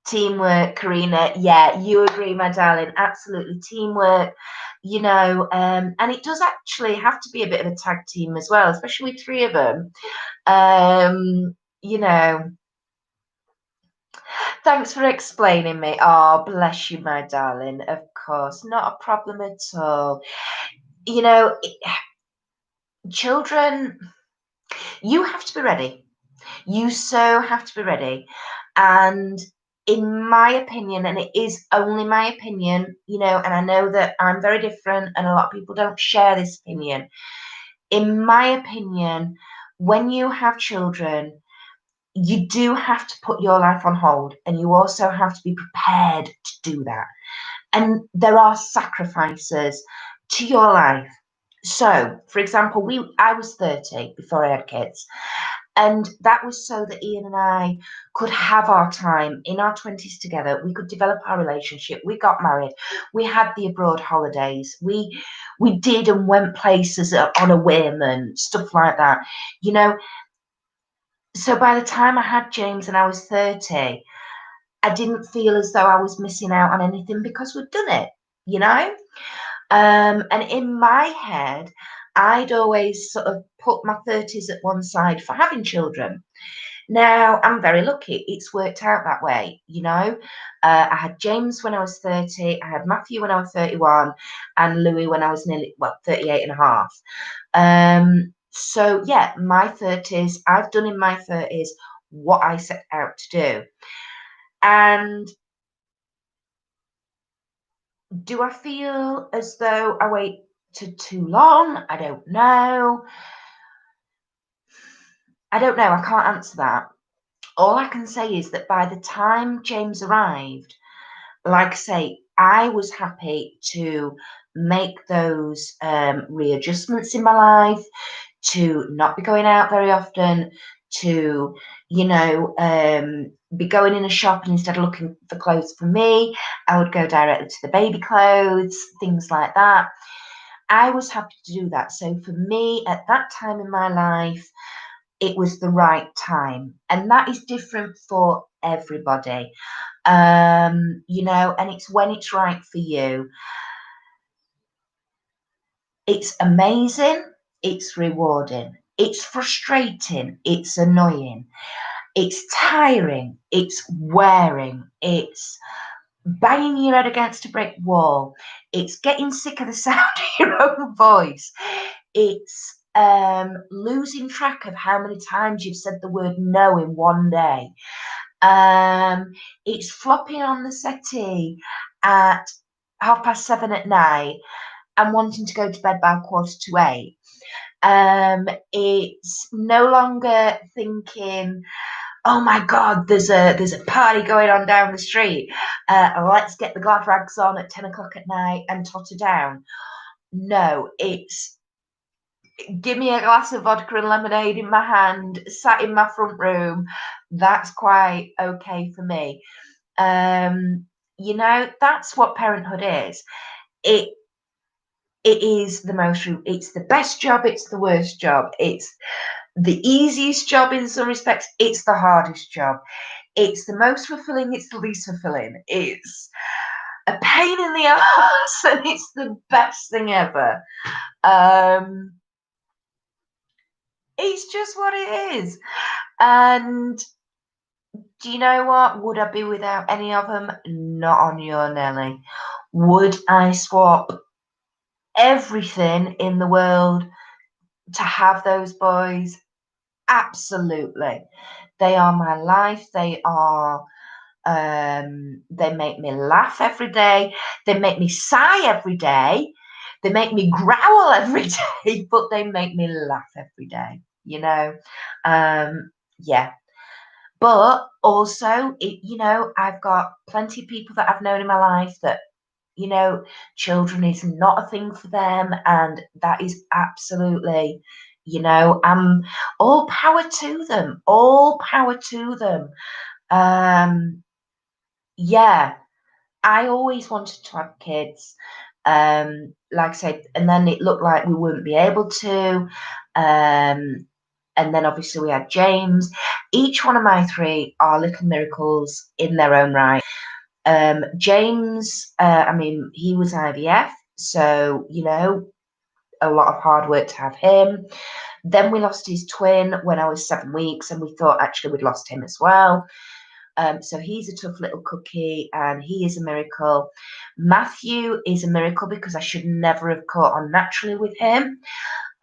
Teamwork, Karina. Yeah, you agree, my darling. Absolutely. Teamwork, you know, and it does actually have to be a bit of a tag team as well, especially with three of them. You know, thanks for explaining me. Oh, bless you, my darling. Of course, not a problem at all. You know, children, you have to be ready. You so have to be ready. And in my opinion, and it is only my opinion, you know, and I know that I'm very different and a lot of people don't share this opinion. In my opinion, when you have children, you do have to put your life on hold, and you also have to be prepared to do that. And there are sacrifices to your life. So, for example, I was 30 before I had kids. And that was so that Ian and I could have our time in our 20s together. We could develop our relationship. We got married. We had the abroad holidays. We did and went places on a whim and stuff like that. You know, so by the time I had James and I was 30, I didn't feel as though I was missing out on anything because we'd done it, you know? And in my head, I'd always sort of put my 30s at one side for having children. Now, I'm very lucky. It's worked out that way, you know. I had James when I was 30, I had Matthew when I was 31, and Louis when I was nearly, 38 and a half. So, yeah, my 30s, I've done in my 30s what I set out to do. And do I feel as though I waited too long? I don't know. I can't answer that. All I can say is that by the time James arrived, like I say, I was happy to make those readjustments in my life, to not be going out very often, to, you know, be going in a shop, and instead of looking for clothes for me, I would go directly to the baby clothes, things like that. I was happy to do that. So for me, at that time in my life, it was the right time. And that is different for everybody. You know, and it's when it's right for you. It's amazing, it's rewarding, it's frustrating, it's annoying. It's tiring, it's wearing, it's banging your head against a brick wall, it's getting sick of the sound of your own voice, it's losing track of how many times you've said the word no in one day. It's flopping on the settee at 7:30 at night and wanting to go to bed by 7:45. It's no longer thinking, oh my God, there's a party going on down the street. Let's get the glad rags on at 10 o'clock at night and totter down. No, it's give me a glass of vodka and lemonade in my hand, sat in my front room. That's quite okay for me. You know, that's what parenthood is. It is it's the best job, it's the worst job, it's the easiest job in some respects, it's the hardest job. It's the most fulfilling, it's the least fulfilling. It's a pain in the ass and it's the best thing ever. It's just what it is. And do you know what? Would I be without any of them? Not on your Nelly. Would I swap everything in the world to have those boys? Absolutely. They are my life. They are they make me laugh every day. They make me sigh every day. They make me growl every day, but they make me laugh every day, you know. Yeah. But also, you know, I've got plenty of people that I've known in my life that, you know, children is not a thing for them, and that is absolutely, you know, all power to them, all power to them. Yeah, I always wanted to have kids. Like I said, and then it looked like we wouldn't be able to. And then obviously we had James. Each one of my three are little miracles in their own right. James, I mean, he was IVF, so, you know, a lot of hard work to have him. Then we lost his twin when I was 7 weeks, and we thought actually we'd lost him as well. So he's a tough little cookie and he is a miracle. Matthew is a miracle because I should never have caught on naturally with him.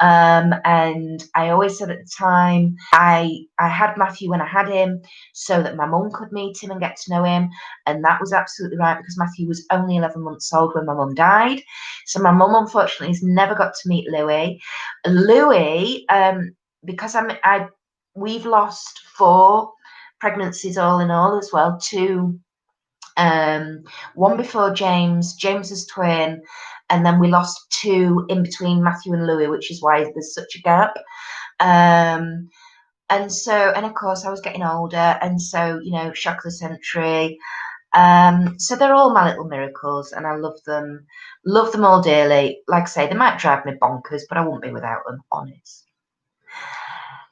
And I always said at the time, I had Matthew when I had him so that my mum could meet him and get to know him. And that was absolutely right because Matthew was only 11 months old when my mum died. So my mum, unfortunately, has never got to meet Louis. Louis, because we've lost 4 pregnancies all in all as well. 2, one before James's twin, and then we lost 2 in between Matthew and Louis, which is why there's such a gap. And of course I was getting older, and so, you know, shock of the century. So they're all my little miracles, and I love them all dearly. Like I say, they might drive me bonkers, but I wouldn't be without them, honest.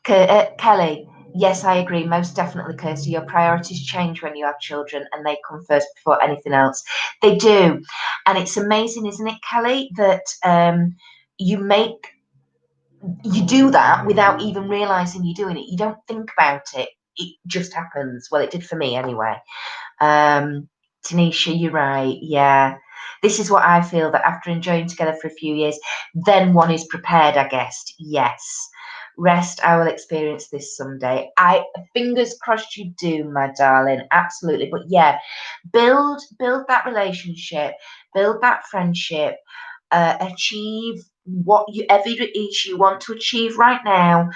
Kelly, yes, I agree. Most definitely, Kirsty. Your priorities change when you have children, and they come first before anything else. They do. And it's amazing, isn't it, Kelly, that you do that without even realizing you're doing it. You don't think about it. It just happens. Well, it did for me anyway. Tanisha, you're right. Yeah. This is what I feel, that after enjoying together for a few years, then one is prepared, I guess. Yes. Rest, I will experience this someday. Fingers crossed you do, my darling. Absolutely. But yeah, build that relationship, build that friendship, achieve whatever it is you want to achieve right now,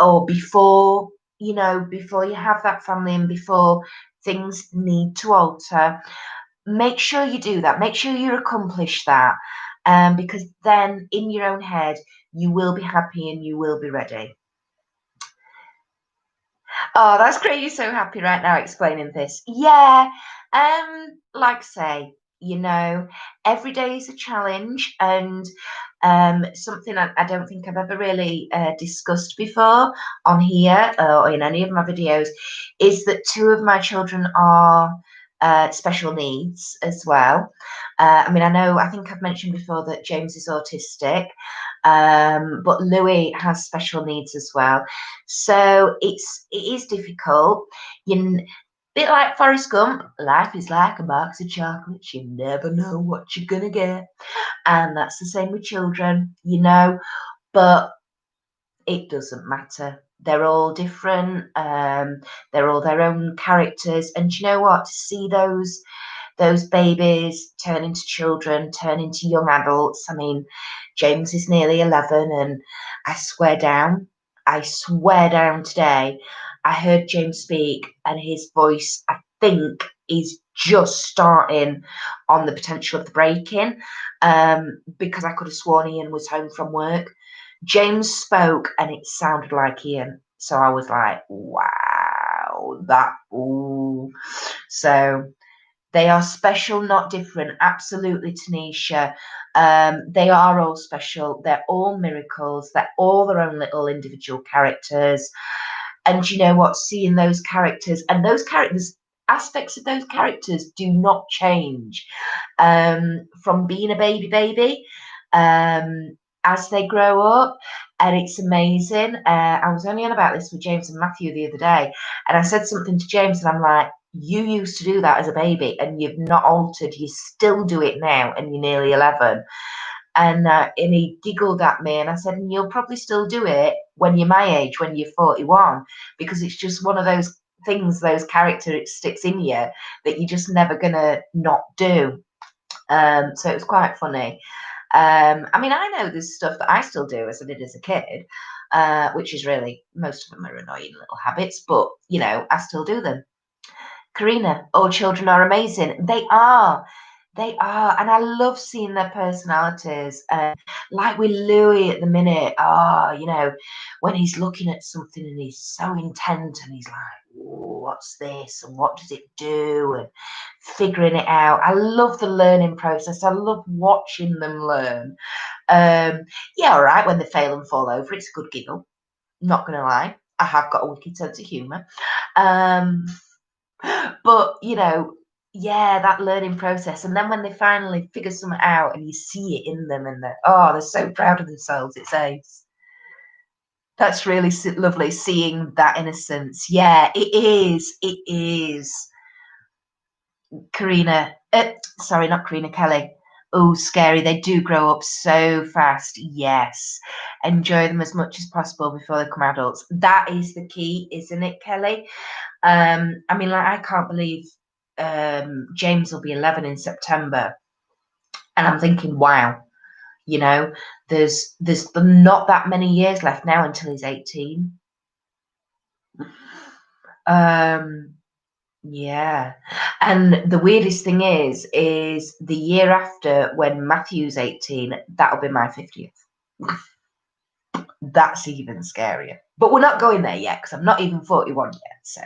or before you have that family and before things need to alter. Make sure you do that. Make sure you accomplish that. Because then in your own head, you will be happy and you will be ready. Oh, that's great. You're so happy right now explaining this. Yeah. Like I say, you know, every day is a challenge, and something I don't think I've ever really discussed before on here or in any of my videos is that 2 of my children are special needs as well. I mean, I think I've mentioned before that James is autistic, but Louis has special needs as well. So it is difficult. Bit like Forrest Gump, life is like a box of chocolates. You never know what you're gonna get, and that's the same with children, But it doesn't matter. They're all different. They're all their own characters, and you know what? To see those babies turn into children, turn into young adults. I mean, James is nearly 11, and I swear down today, I heard James speak, and his voice, I think, is just starting on the potential of the break-in, because I could have sworn Ian was home from work. James spoke, and it sounded like Ian. So I was like, wow, ooh. So they are special, not different. Absolutely, Tanisha. They are all special. They're all miracles. They're all their own little individual characters. And you know what? Seeing those characters, aspects of those characters do not change from being a baby as they grow up. And it's amazing. I was only on about this with James and Matthew the other day, and I said something to James, and I'm like, you used to do that as a baby, and you've not altered. You still do it now, and you're nearly 11. And he giggled at me, and I said, and you'll probably still do it when you're my age, when you're 41, because it's just one of those things, those characteristics in you that you're just never gonna not do. So it was quite funny. I mean, I know there's stuff that I still do as I did as a kid, which is really, most of them are annoying little habits, but I still do them. Karina, all children are amazing. They are. They are. And I love seeing their personalities. Like with Louis at the minute, when he's looking at something and he's so intent and he's like, what's this? And what does it do? And figuring it out. I love the learning process. I love watching them learn. Yeah, all right, when they fail and fall over, it's a good giggle. Not going to lie. I have got a wicked sense of humour. But yeah, that learning process, and then when they finally figure something out, and you see it in them, and they're so proud of themselves. It's ace. That's really lovely, seeing that innocence. Yeah, it is. It is. Karina, sorry, not Karina, Kelly. Oh, scary. They do grow up so fast. Yes. Enjoy them as much as possible before they become adults. That is the key, isn't it, Kelly? I mean, like, I can't believe James will be 11 in September. And I'm thinking, wow, there's not that many years left now until he's 18. Yeah. And the weirdest thing is the year after, when Matthew's 18, that'll be my 50th. That's even scarier. But we're not going there yet, because I'm not even 41 yet. So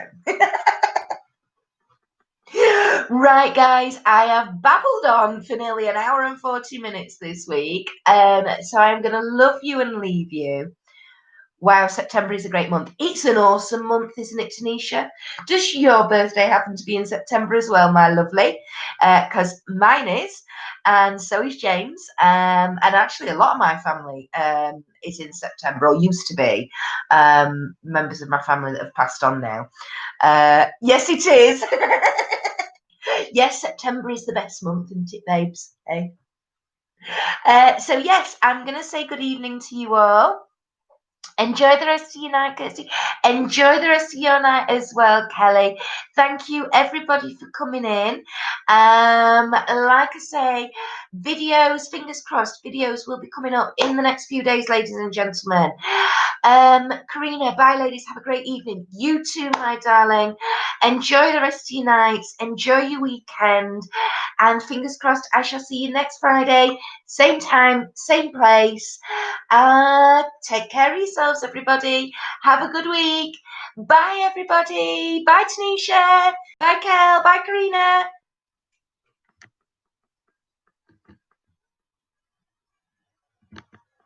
right, guys, I have babbled on for nearly an hour and 40 minutes this week. So I'm going to love you and leave you. Wow, September is a great month. It's an awesome month, isn't it, Tanisha? Does your birthday happen to be in September as well, my lovely? Because mine is, and so is James. And actually, a lot of my family is in September, or used to be. Members of my family that have passed on now. Yes, it is. Yes, September is the best month, isn't it, babes? Hey. So, yes, I'm going to say good evening to you all. Enjoy the rest of your night, Kirsty. Enjoy the rest of your night as well, Kelly. Thank you, everybody, for coming in. Like I say, videos, fingers crossed, videos will be coming up in the next few days, ladies and gentlemen. Karina, bye, ladies. Have a great evening. You too, my darling. Enjoy the rest of your nights. Enjoy your weekend. And fingers crossed, I shall see you next Friday. Same time, same place. Take care of yourselves, everybody. Have a good week. Bye, everybody. Bye, Tanisha. Bye, Kel. Bye, Karina.